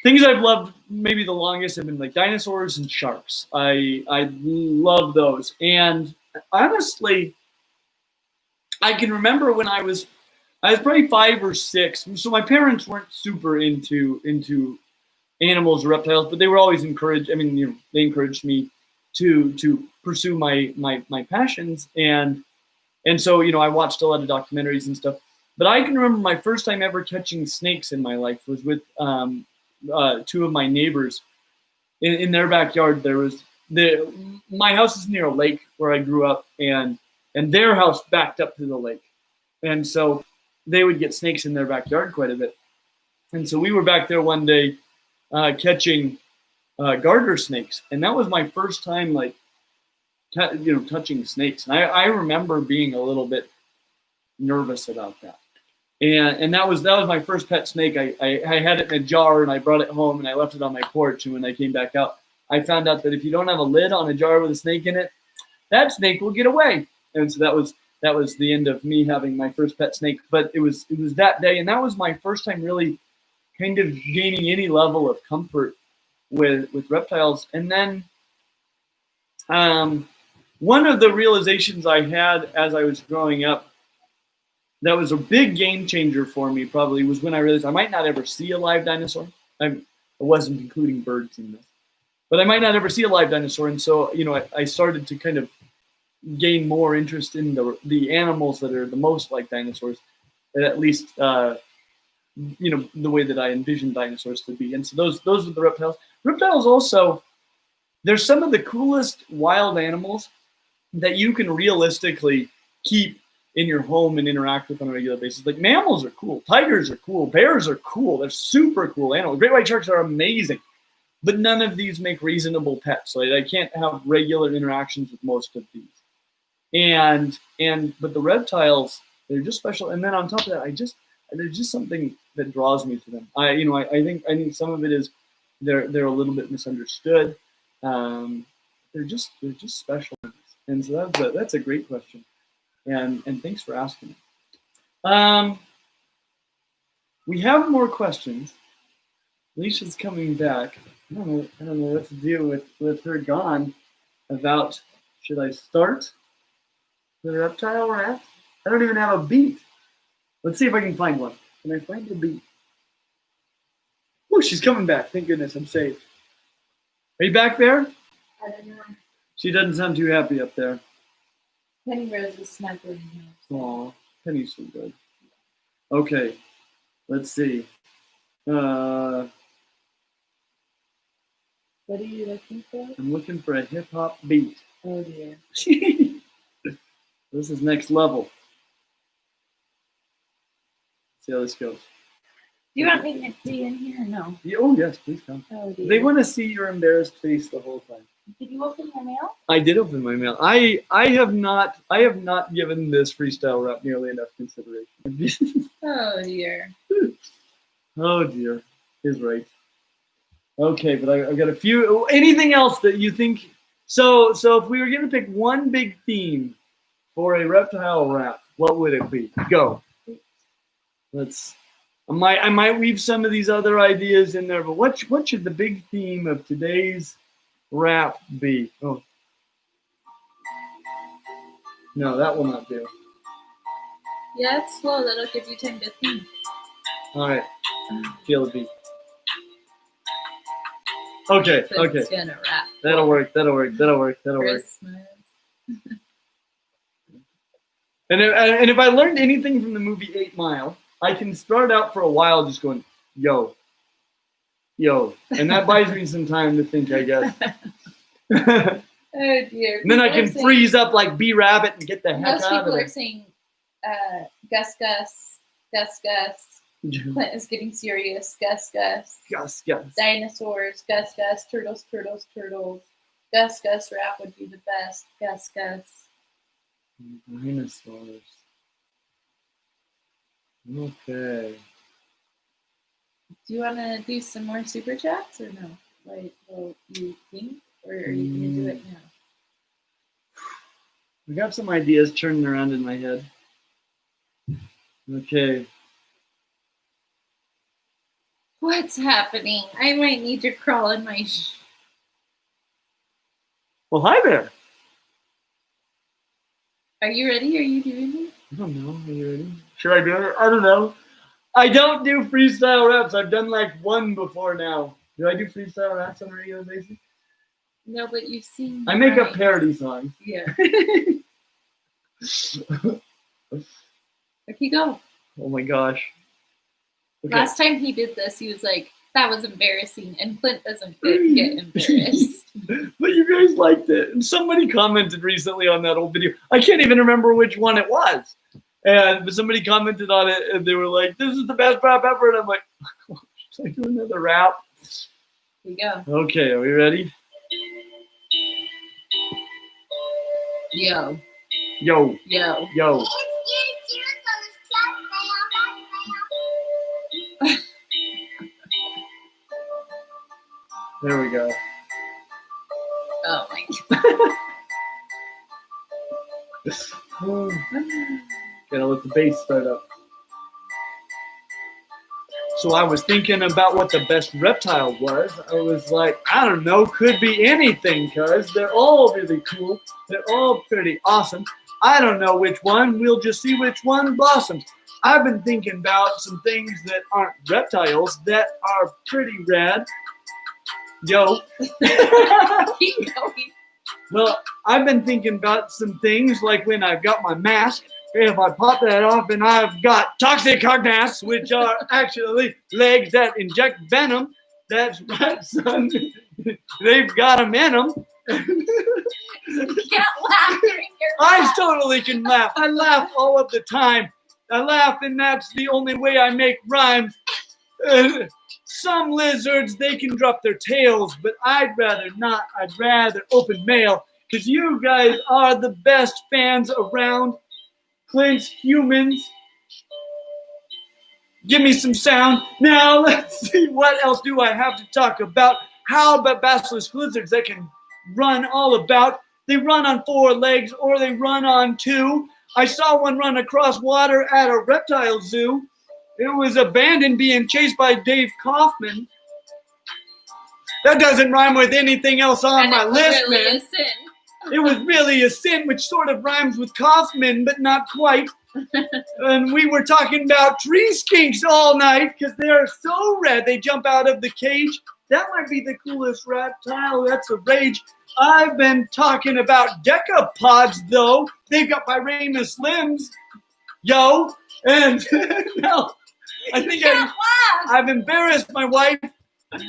things I've loved maybe the longest have been like dinosaurs and sharks. I love those. And honestly, I can remember when I was probably 5 or 6. So my parents weren't super into animals or reptiles, but they were always encouraged. I mean, they encouraged me to pursue my passions. And so, I watched a lot of documentaries and stuff. But I can remember my first time ever catching snakes in my life was with 2 of my neighbors. In their backyard, there was my house is near a lake where I grew up, and their house backed up to the lake. And so they would get snakes in their backyard quite a bit. And so we were back there one day catching garter snakes. And that was my first time, like, touching snakes. And I remember being a little bit nervous about that. And that was my first pet snake. I had it in a jar and I brought it home and I left it on my porch. And when I came back out, I found out that if you don't have a lid on a jar with a snake in it, that snake will get away. And so that was the end of me having my first pet snake. But it was that day, and that was my first time really kind of gaining any level of comfort with reptiles. And then one of the realizations I had as I was growing up that was a big game changer for me probably was when I realized I might not ever see a live dinosaur. I wasn't including birds in this, but I might not ever see a live dinosaur. And so, I started to kind of gain more interest in the animals that are the most like dinosaurs, at least, the way that I envisioned dinosaurs to be. And so those are the reptiles. Reptiles also, they're some of the coolest wild animals that you can realistically keep in your home and interact with on a regular basis. Like mammals are cool, tigers are cool, bears are cool. They're super cool animals. Great white sharks are amazing, but none of these make reasonable pets. Like I can't have regular interactions with most of these. But the reptiles, they're just special. And then on top of that, there's just something that draws me to them. I think some of it is they're a little bit misunderstood. They're just special. And so that's a great question. And thanks for asking it. We have more questions. Alicia's coming back. I don't know what to do with her gone. About should I start the reptile wrap? I don't even have a beat. Let's see if I can find one. Can I find a beat? Oh, she's coming back. Thank goodness, I'm safe. Are you back there? I don't know. She doesn't sound too happy up there. Penny Rose is snuggling him. Aw, Penny's so good. Okay, let's see. What are you looking for? I'm looking for a hip hop beat. Oh dear. This is next level. Let's see how this goes. Do you want me to be in here or no? Oh yes, please come. Oh dear. They want to see your embarrassed face the whole time. Did you open your mail? I did open my mail. I have not given this freestyle rap nearly enough consideration. Oh dear. Oh dear. He's right. Okay, but I've got a few. Anything else that you think? So if we were going to pick one big theme for a reptile rap, what would it be? Go. I might weave some of these other ideas in there, but what should the big theme of today's rap be? Oh. No, that will not do. Yeah, it's slow. That'll give you time to think. All right. Feel the beat. Okay. It's gonna rap. That'll work. Christmas. And if I learned anything from the movie 8 Mile, I can start out for a while just going, yo, and that buys me some time to think, I guess. Oh dear. And then I can freeze up like B-Rabbit and get the heck Most out of people it. are saying Gus Gus, Gus Gus. Clint is getting serious. Gus Gus. Gus. Dinosaurs. Gus Gus. Turtles. Gus Gus rap would be the best. Gus Gus. Dinosaurs. Okay. Do you want to do some more super chats or no? Like, well, you think, or are you going to do it now? I got some ideas turning around in my head. Okay. What's happening? I might need to crawl in my. Well, hi there. Are you ready? Are you doing it? I don't know. Are you ready? Should I do it? I don't know. I don't do freestyle raps. I've done like one before now. Do I do freestyle raps on a regular basis? No, but you've seen. I make up parody songs. Yeah. Okay, go. Oh my gosh. Okay. Last time he did this, he was like, that was embarrassing. And Clint doesn't get embarrassed. But you guys liked it. And somebody commented recently on that old video. I can't even remember which one it was. But somebody commented on it and they were like, this is the best rap ever. And I'm like, should I do another rap? Here we go. Okay, are we ready? Yo. There we go. Oh my god. Gotta let the bass start up. So I was thinking about what the best reptile was. I was like, I don't know, could be anything, cuz they're all really cool. They're all pretty awesome. I don't know which one. We'll just see which one blossoms. I've been thinking about some things that aren't reptiles that are pretty rad. Yo. Keep going. Well, I've been thinking about some things like when I've got my mask, if I pop that off and I've got toxic cognaths, which are actually legs that inject venom. That's right, son. they've got them in them. You can't laugh during your I laugh. totally can laugh. I laugh all of the time. I laugh, and that's the only way I make rhymes. Some lizards, they can drop their tails, but I'd rather not. I'd rather open mail, because you guys are the best fans around. Clint's humans. Give me some sound. Now, let's see, what else do I have to talk about? How about basilisk lizards that can run all about? They run on 4 legs, or they run on 2. I saw one run across water at a reptile zoo. It was abandoned, being chased by Dave Kaufman. That doesn't rhyme with anything else on And my it was list, really man. a sin. It was really a sin, which sort of rhymes with Kaufman, but not quite. And we were talking about tree skinks all night because they are so red. They jump out of the cage. That might be the coolest reptile. That's a rage. I've been talking about decapods, though. They've got pyramidal limbs. Yo. And no, I think Can't laugh. I've embarrassed my wife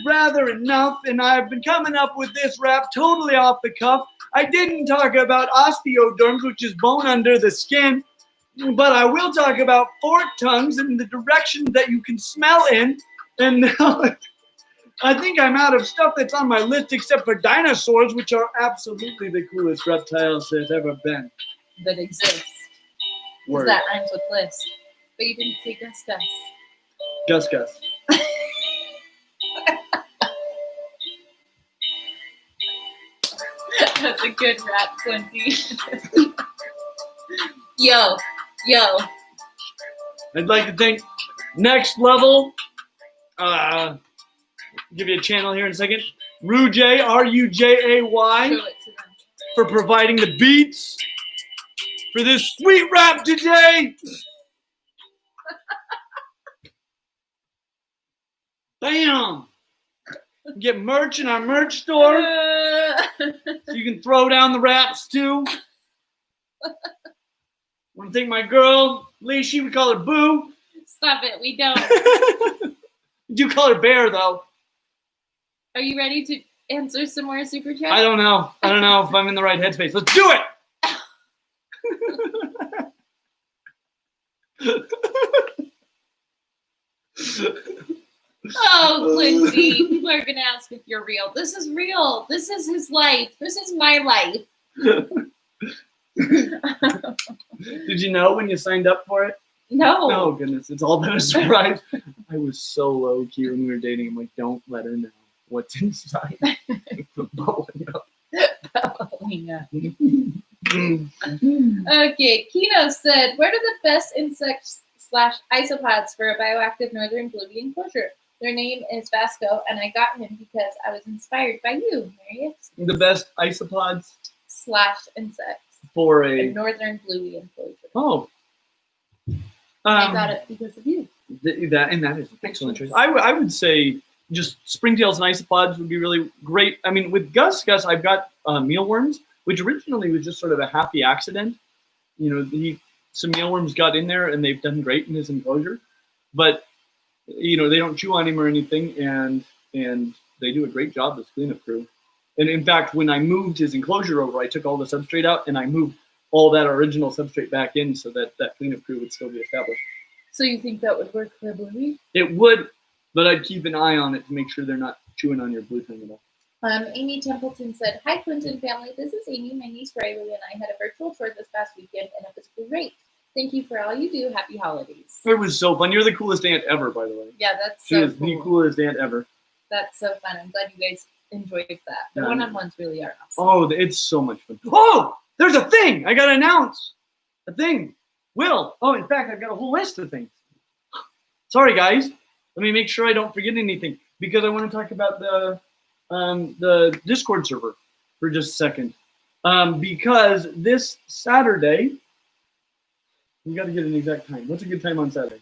rather enough, and I've been coming up with this rap totally off the cuff. I didn't talk about osteoderms, which is bone under the skin, but I will talk about forked tongues and the direction that you can smell in. And now I think I'm out of stuff that's on my list except for dinosaurs, which are absolutely the coolest reptiles there's ever been. That exists. Word. That rhymes with list. But you didn't say Gus Gus. Gus Gus. That's a good rap, Quincy. Yo. I'd like to thank Next Level. Give you a channel here in a second. Rujay, R-U-J-A-Y, Show it to them. for providing the beats for this sweet rap today. Bam! Get merch in our merch store, so you can throw down the raps too. Want to thank my girl, Lehi, we call her Boo. Stop it, we don't. We do call her Bear, though. Are you ready to answer some more super chats? I don't know if I'm in the right headspace. Let's do it! Oh, Quincy, people are going to ask if you're real. This is real. This is his life. This is my life. Did you know when you signed up for it? No. Oh, goodness. It's all been a surprise. I was so low-key when we were dating. I'm like, don't let her know what's inside. Bubbling up. Bubbling up. Okay, Kino said, where do the best insects / isopods for a bioactive northern bluey enclosure? Their name is Vasco, and I got him because I was inspired by you, Marius. The best isopods / insects for a a... northern bluey enclosure. Oh. I got it because of you. That is an excellent choice. I would say just springtails and isopods would be really great. I mean, with Gus, I've got mealworms, which originally was just sort of a happy accident. You know, some mealworms got in there and they've done great in his enclosure, but you know, they don't chew on him or anything, and they do a great job, this cleanup crew. And in fact, when I moved his enclosure over, I took all the substrate out and I moved all that original substrate back in so that that cleanup crew would still be established. So you think that would work for a bluey? It would, but I'd keep an eye on it to make sure they're not chewing on your blue tongue at all. Amy Templeton said, hi, Clinton family. This is Amy. My niece Riley and I had a virtual tour this past weekend, and it was great. Thank you for all you do. Happy holidays. It was so fun. You're the coolest aunt ever, by the way. Yeah, that's She so is the cool. coolest aunt ever. That's so fun. I'm glad you guys enjoyed that. The Yeah. one-on-ones really are awesome. Oh, it's so much fun. Oh, there's a thing. I got to announce. A thing. Will. Oh, in fact, I've got a whole list of things. Sorry, guys. Let me make sure I don't forget anything, because I want to talk about the Discord server for just a second. Because this Saturday, we got to get an exact time. What's a good time on Saturday?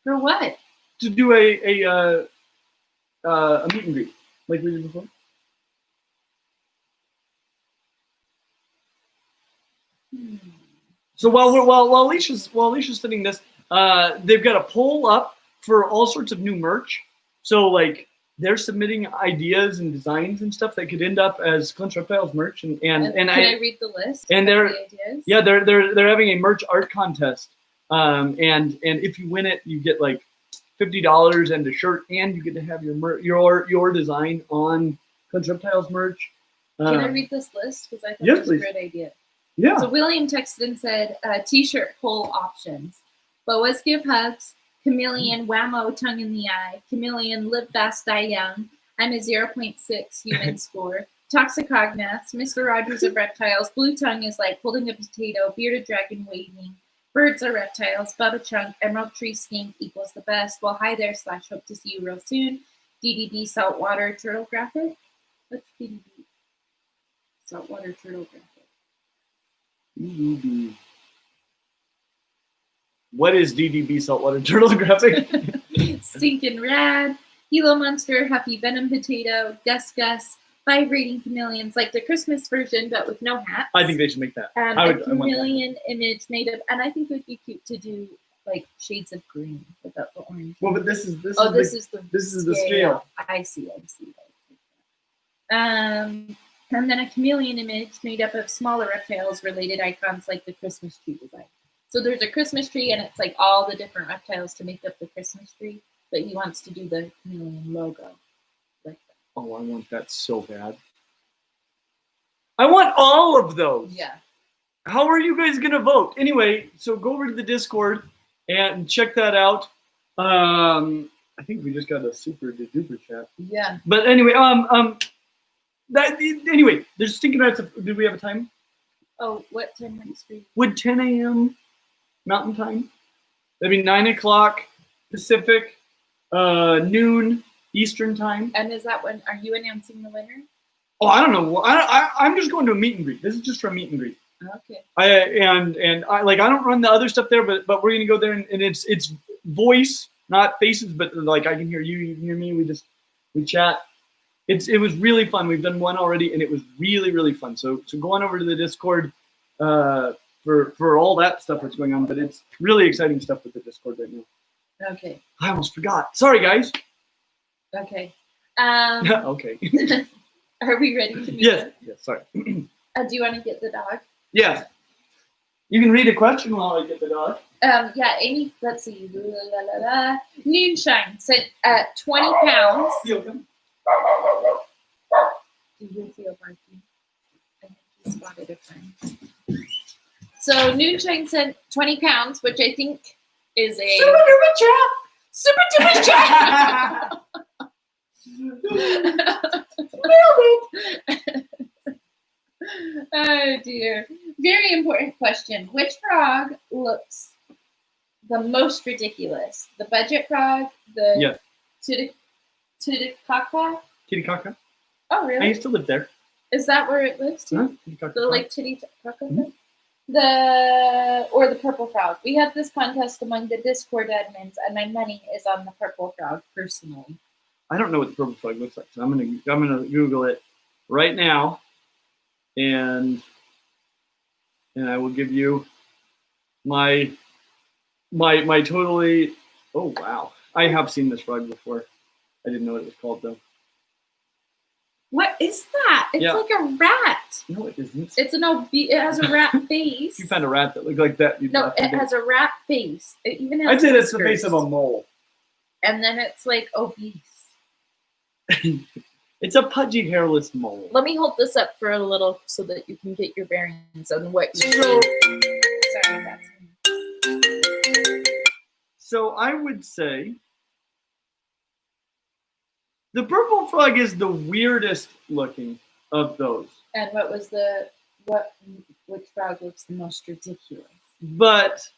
For what? To do a meet and greet like we did before. So while Alicia's studying this, they've got a poll up for all sorts of new merch. So like they're submitting ideas and designs and stuff that could end up as Clint Reptiles merch. And Can I read the list? And of the ideas? Yeah, they're having a merch art contest. And if you win it, you get like $50 and a shirt, and you get to have your design on Clint Reptiles merch. Can I read this list? Because I thought yes, it was a great idea. Yeah. So William texted and said, t-shirt poll options. Boas give hugs. Chameleon, whammo, tongue in the eye. Chameleon, live fast, die young. I'm a 0.6 human score. Toxicognaths, Mr. Rogers of Reptiles. Blue tongue is like holding a potato. Bearded dragon waving. Birds are reptiles. Bubba Chunk, Emerald Tree Skink equals the best. Well, hi there, / hope to see you real soon. DDB, saltwater turtle graphic. What's DDB? Saltwater turtle graphic. DDB. What is DDB saltwater turtle graphic? Stinkin' rad. Gila monster, huffy venom potato, Gus, vibrating chameleons, like the Christmas version, but with no hats. I think they should make that. A chameleon image made of, and I think it would be cute to do like shades of green without the orange. Well, but this is the scale. I see. And then a chameleon image made up of smaller reptiles related icons like the Christmas tree design. So there's a Christmas tree and it's like all the different reptiles to make up the Christmas tree, but he wants to do the chameleon logo. Like that. Oh, I want that so bad. I want all of those. Yeah. How are you guys gonna vote? Anyway, so go over to the Discord and check that out. I think we just got a super duper chat. Yeah. But anyway, there's stinking rats. Did we have a time? Oh, what time next week? Would 10 a.m. Mountain Time? That'd be 9 o'clock Pacific, noon Eastern Time. And is that when? Are you announcing the winner? Oh, I don't know. I'm just going to a meet and greet. This is just for a meet and greet. Okay. I don't run the other stuff there, but we're gonna go there and it's voice, not faces, but like I can hear you, you can hear me. We chat. It was really fun. We've done one already, and it was really, really fun. So go on over to the Discord for all that stuff that's going on. But it's really exciting stuff with the Discord right now. Okay. I almost forgot. Sorry, guys. Okay. Okay. Are we ready to meet? Yes. Sorry. Do you want to get the dog? Yeah. You can read a question while I get the dog. Yeah, Amy, let's see. Noonshine said 20 pounds. Okay. Do you feel barking? I think he spotted a friend. So Noonshine said 20 pounds, which I think is a super duper chat. Nailed it. Oh dear. Very important question. Which frog looks the most ridiculous? The budget frog? The Titicaca? Titicaca. Oh, really? I used to live there. Is that where it lives too? Titicaca. The like Titicaca? Mm-hmm. Or the purple frog. We have this contest among the Discord admins, and my money is on the purple frog personally. I don't know what the purple frog looks like, so I'm gonna Google it right now, and I will give you my totally. Oh wow, I have seen this frog before. I didn't know what it was called though. What is that? It's like a rat. No, it isn't. It has a rat face. You found a rat that looked like that. No, it has a rat face. It even has I'd say that's whiskers. the face of a mole. And then it's like obese. It's a pudgy, hairless mole. Let me hold this up for a little so that you can get your bearings on what you see. Sorry, that's me. So I would say the purple frog is the weirdest looking of those. And which frog looks the most ridiculous? But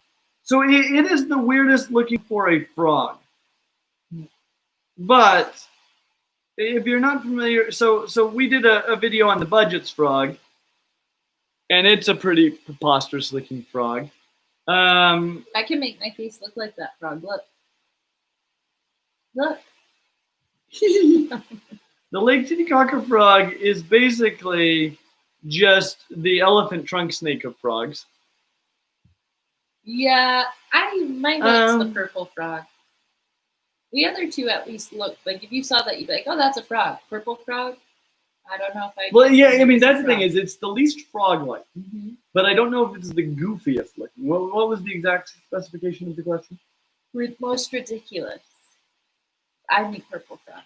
so it is the weirdest looking for a frog. But if you're not familiar, so we did a video on the budgets frog, and it's a pretty preposterous looking frog. I can make my face look like that frog. Look. The Lake Titicaca frog is basically just the elephant trunk snake of frogs. Yeah, mine likes the purple frog. The other two at least look like if you saw that, you'd be like, oh, that's a frog. Purple frog. I don't know if I. Well, yeah, I mean that's the thing is it's the least frog-like, Mm-hmm. but I don't know if it's the goofiest looking. What was the exact specification of the question? Most ridiculous. I think purple frog.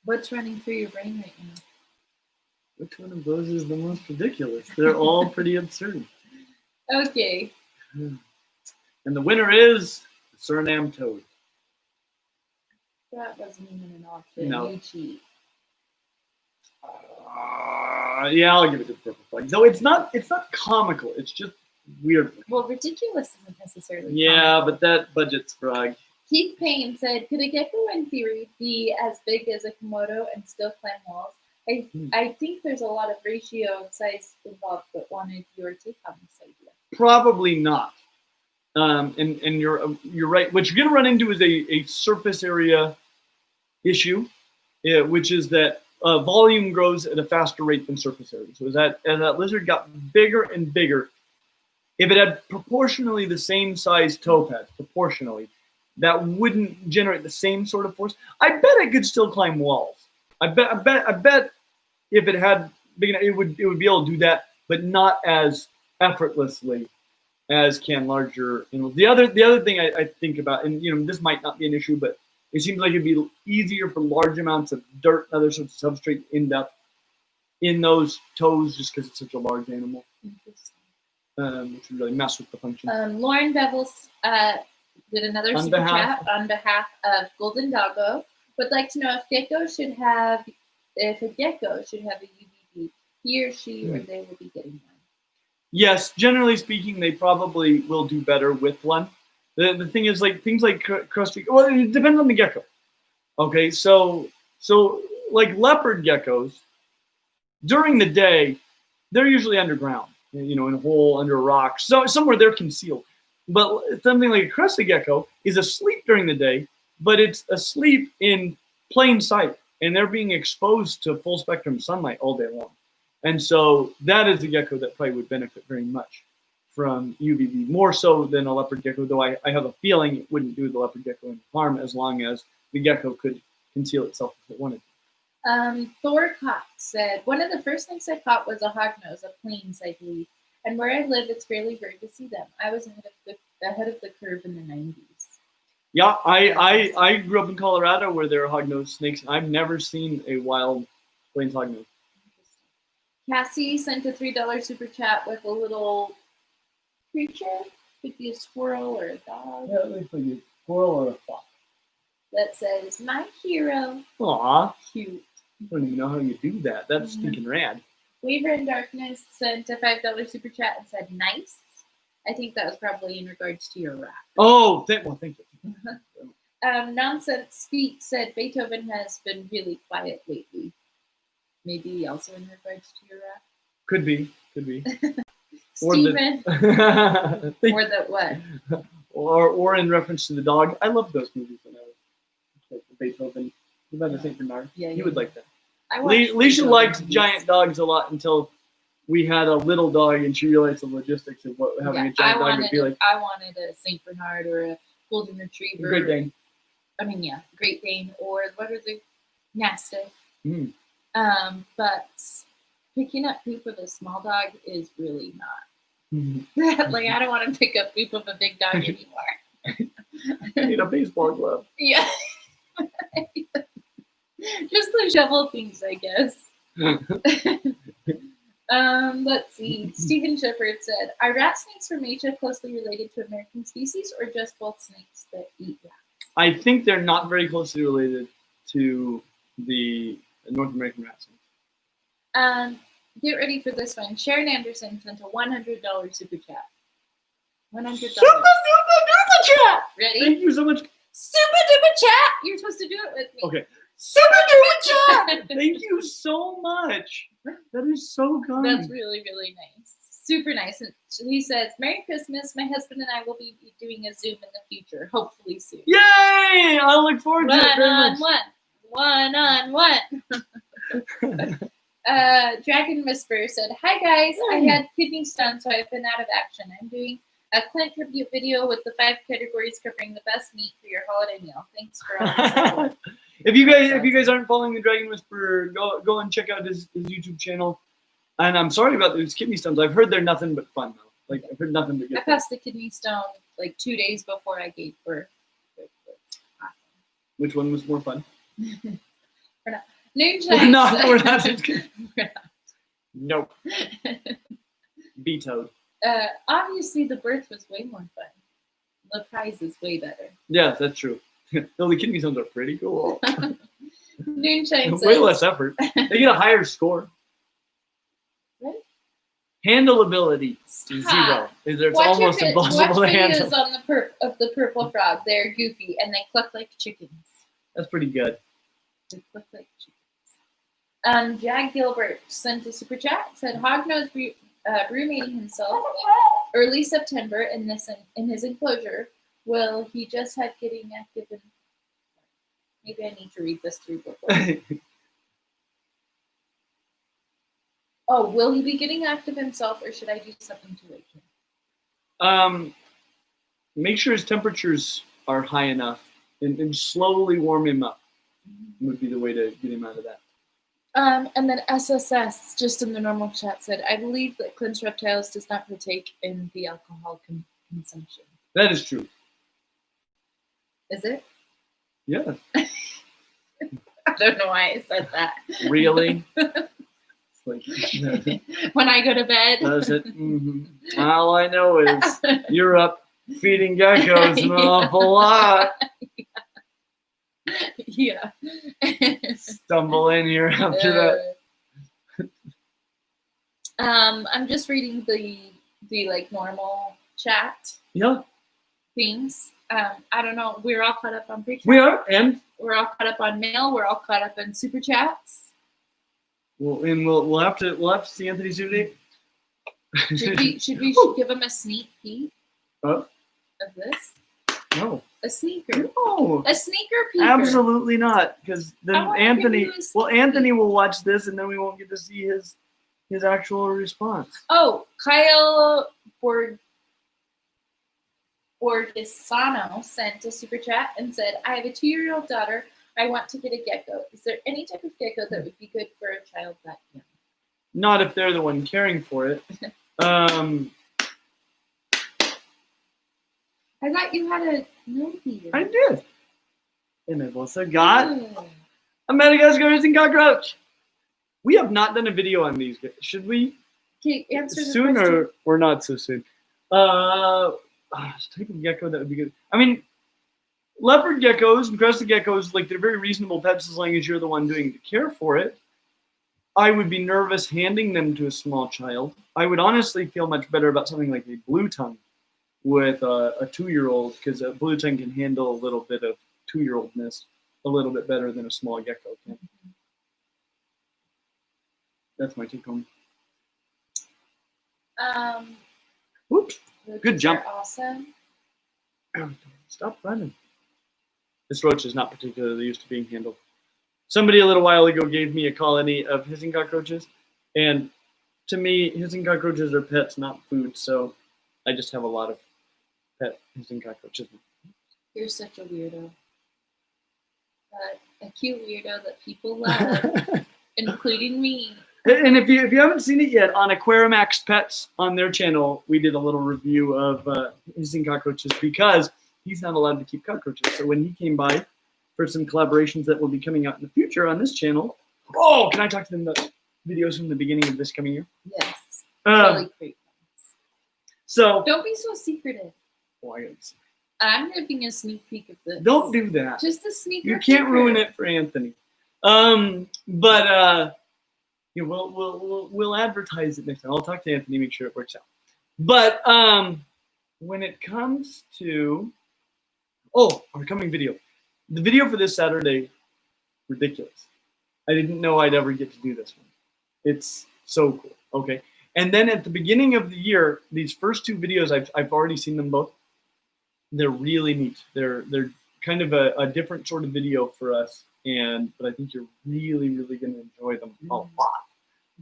What's running through your brain right now? Which one of those is the most ridiculous? They're all pretty absurd. Okay. And the winner is the Suriname toad. That wasn't even an option. No. You cheat. Yeah, I'll give it to the purple frog. Though it's not comical. It's just weird. Well, ridiculous isn't necessarily. Yeah, comical. but that budget's frog. Keith Payne said, could a gecko in theory be as big as a Komodo and still climb walls? I think there's a lot of ratio of size involved, but wanted your take on this idea. Probably not. And you're right. What you're going to run into is a surface area issue, which is that volume grows at a faster rate than surface area. So as that lizard got bigger and bigger, if it had proportionally the same size toe pads, that wouldn't generate the same sort of force. I bet it could still climb walls. I bet if it had big enough, it would be able to do that, but not as effortlessly as can larger animals. The other thing I think about, and this might not be an issue, but it seems like it'd be easier for large amounts of dirt and other sorts of substrate to end up in those toes just because it's such a large animal. Interesting. Which would really mess with the function. Lauren Bevels did another super chat on behalf of Golden Doggo. Would like to know if a gecko should have a UVB, he or she or they will be getting one. Yes, generally speaking, they probably will do better with one. The thing is, like things like crusty. Well, it depends on the gecko. Okay, so like leopard geckos, during the day, they're usually underground, in a hole under a rock, so somewhere they're concealed. But something like a crested gecko is asleep during the day, but it's asleep in plain sight, and they're being exposed to full spectrum sunlight all day long. And so that is a gecko that probably would benefit very much from UVB, more so than a leopard gecko, though I have a feeling it wouldn't do the leopard gecko any harm as long as the gecko could conceal itself if it wanted. Thor Cox said, one of the first things I caught was a hognose, a plains, I believe. And where I live, it's fairly rare to see them. I was ahead of the curve in the 90s. Yeah, I grew up in Colorado where there are hognose snakes. I've never seen a wild plains hognose. Cassie sent a $3 super chat with a little creature. Could be a squirrel or a dog. Yeah, it looks like a squirrel or a fox. That says, my hero. Aw. Cute. I don't even know how you do that. That's stinking rad. Waver in Darkness sent a $5 super chat and said, nice. I think that was probably in regards to your rap. Oh, thank you. Nonsense Speak said, Beethoven has been really quiet lately. Maybe also in regards to your rap? Could be. Steven. Or the what? Or in reference to the dog. I loved those movies when I was like Beethoven. About the St. Bernard. Yeah, you would like that. Leisha liked giant dogs a lot until we had a little dog and she realized the logistics of what having a giant dog would be like. I wanted a St. Bernard or a Golden Retriever. Great Dane. Great Dane. Or what are the Mastiff. Mm. But picking up poop of a small dog is really not. Mm-hmm. Like, I don't want to pick up poop of a big dog anymore. I need a baseball glove. Yeah. Just the shovel things, I guess. Let's see. Stephen Shepard said, are rat snakes from Asia closely related to American species or just both snakes that eat rats? I think they're not very closely related to the North American rat snakes. Get ready for this one. Sharon Anderson sent a $100 super chat. $100. Super duper chat! Ready? Thank you so much. Super duper chat! You're supposed to do it with me. Okay. Super duper chat! Thank you so much. That is so kind. That's really, really nice. Super nice. And he says, Merry Christmas. My husband and I will be doing a Zoom in the future, hopefully soon. Yay! I look forward to it very much. One-on-one. Dragon Whisperer said, "Hi guys, I had kidney stones, so I've been out of action. I'm doing a Clint tribute video with the 5 categories covering the best meat for your holiday meal. Thanks for all the support." If you guys aren't following the Dragon Whisperer, go and check out his YouTube channel. And I'm sorry about those kidney stones. I've heard they're nothing but fun though. Like I've heard nothing but good. I passed the kidney stone like 2 days before I gave birth. Awesome. Which one was more fun? We're not. Noonshine. We're not. We're not. Nope. Vetoed. Obviously, the birth was way more fun. The prize is way better. Yeah, that's true. No, the kidney stones are pretty cool. Noonshine says, way less effort. They get a higher score. What? Handleability Stop. 0. It's almost impossible to handle. Watch videos on the purple frog. They're goofy and they cluck like chickens. That's pretty good. They cluck like chickens. Jack Gilbert sent a super chat. Said Hognose brumating himself early September in his enclosure. Will he just have getting active in? Maybe I need to read this through before. Oh, will he be getting active himself, or should I do something to wake him? Make sure his temperatures are high enough, and slowly warm him up. Would be the way to get him out of that. And then SSS, just in the normal chat, said, "I believe that Clint's Reptiles does not partake in the alcohol consumption." That is true. Is it? Yeah. I don't know why I said that. Really? Like, when I go to bed. Does it? Mm-hmm. All I know is you're up feeding geckos an awful lot. Yeah. Stumble in here after that. I'm just reading the like normal chat. Yeah. Things. I don't know. We're all caught up on pre-chat. We are, and we're all caught up on mail. We're all caught up in super chats. We'll have to see Anthony today. Should we give him a sneak peek of this? No. A sneaker. No. A sneaker peek. Absolutely not, because then Anthony will watch this, and then we won't get to see his actual response. Oh, Kyle Borgesano sent a super chat and said, "I have a 2-year-old daughter. I want to get a gecko. Is there any type of gecko that would be good for a child that young?" Not if they're the one caring for it. I thought you had a millipede. I did. And I've also got a Madagascar missing cockroach. We have not done a video on these. Should we? Okay, answer the soon question. or not so soon? Type of gecko that would be good. I mean, leopard geckos and crested geckos, like, they're very reasonable pets as long as you're the one doing the care for it. I would be nervous handing them to a small child. I would honestly feel much better about something like a blue tongue with a 2-year-old, because a blue tongue can handle a little bit of 2-year-oldness a little bit better than a small gecko can. That's my take home. Oops. Good jump. Awesome. Stop running. This roach is not particularly used to being handled. Somebody a little while ago gave me a colony of hissing cockroaches, and to me, hissing cockroaches are pets, not food, so I just have a lot of pet hissing cockroaches. You're such a weirdo. A cute weirdo that people love, including me. And if you haven't seen it yet, on Aquarimax Pets on their channel, we did a little review of hissing cockroaches, because he's not allowed to keep cockroaches. So when he came by for some collaborations that will be coming out in the future on this channel, can I talk to them about videos from the beginning of this coming year? Yes. Really great ones. So don't be so secretive. Why? I'm giving a sneak peek of this. Don't do that. Just a sneak. You can't ruin it for Anthony. We'll advertise it next time. I'll talk to Anthony, make sure it works out. But when it comes to our coming video, the video for this Saturday, ridiculous. I didn't know I'd ever get to do this one. It's so cool. Okay, and then at the beginning of the year, these first 2 videos, I've already seen them both. They're really neat. They're kind of a different sort of video for us, but I think you're really, really going to enjoy them a lot.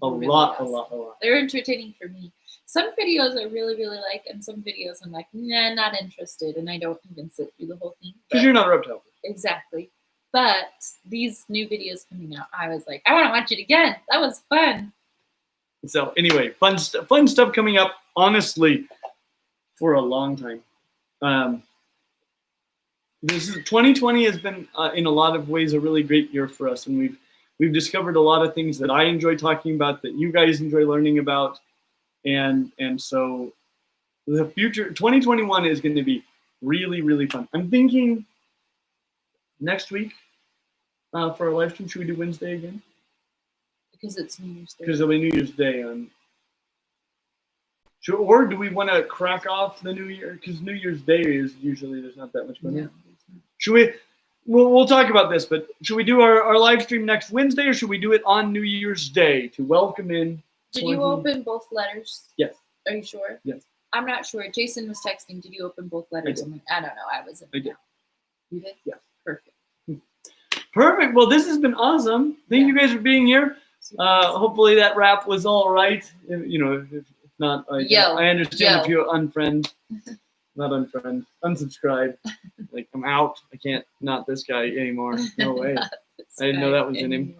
A really lot. They're entertaining for me. Some videos I really, really like, and some videos I'm like, nah, not interested, and I don't even sit through the whole thing. Because you're not a reptile. Exactly. But these new videos coming out, I was like, I want to watch it again. That was fun. So anyway, fun stuff coming up. Honestly, for a long time. This is 2020 has been in a lot of ways a really great year for us, and we've discovered a lot of things that I enjoy talking about, that you guys enjoy learning about, and so the future 2021 is going to be really, really fun. I'm thinking next week for our live stream, should we do Wednesday again? Because it's New Year's Day. Because it'll be New Year's Day on. Sure, or do we want to crack off the New Year? Because New Year's Day is usually there's not that much going on. Should we? We'll talk about this, but should we do our live stream next Wednesday, or should we do it on New Year's Day to welcome in? Did you open both letters? Yes. Are you sure? Yes. I'm not sure. Jason was texting. Did you open both letters? I'm like, I don't know. I wasn't. I did. You did? Yeah. Perfect. Perfect. Well, this has been awesome. Thank you guys for being here. Hopefully that rap was all right. If not, I understand if you unfriend, not unfriend, unsubscribe. Like, I'm out. I can't, not this guy anymore. No way. I didn't know that was in him.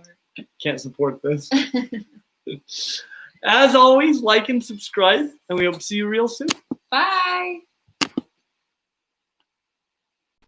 Can't support this. As always, like and subscribe, and we hope to see you real soon. Bye.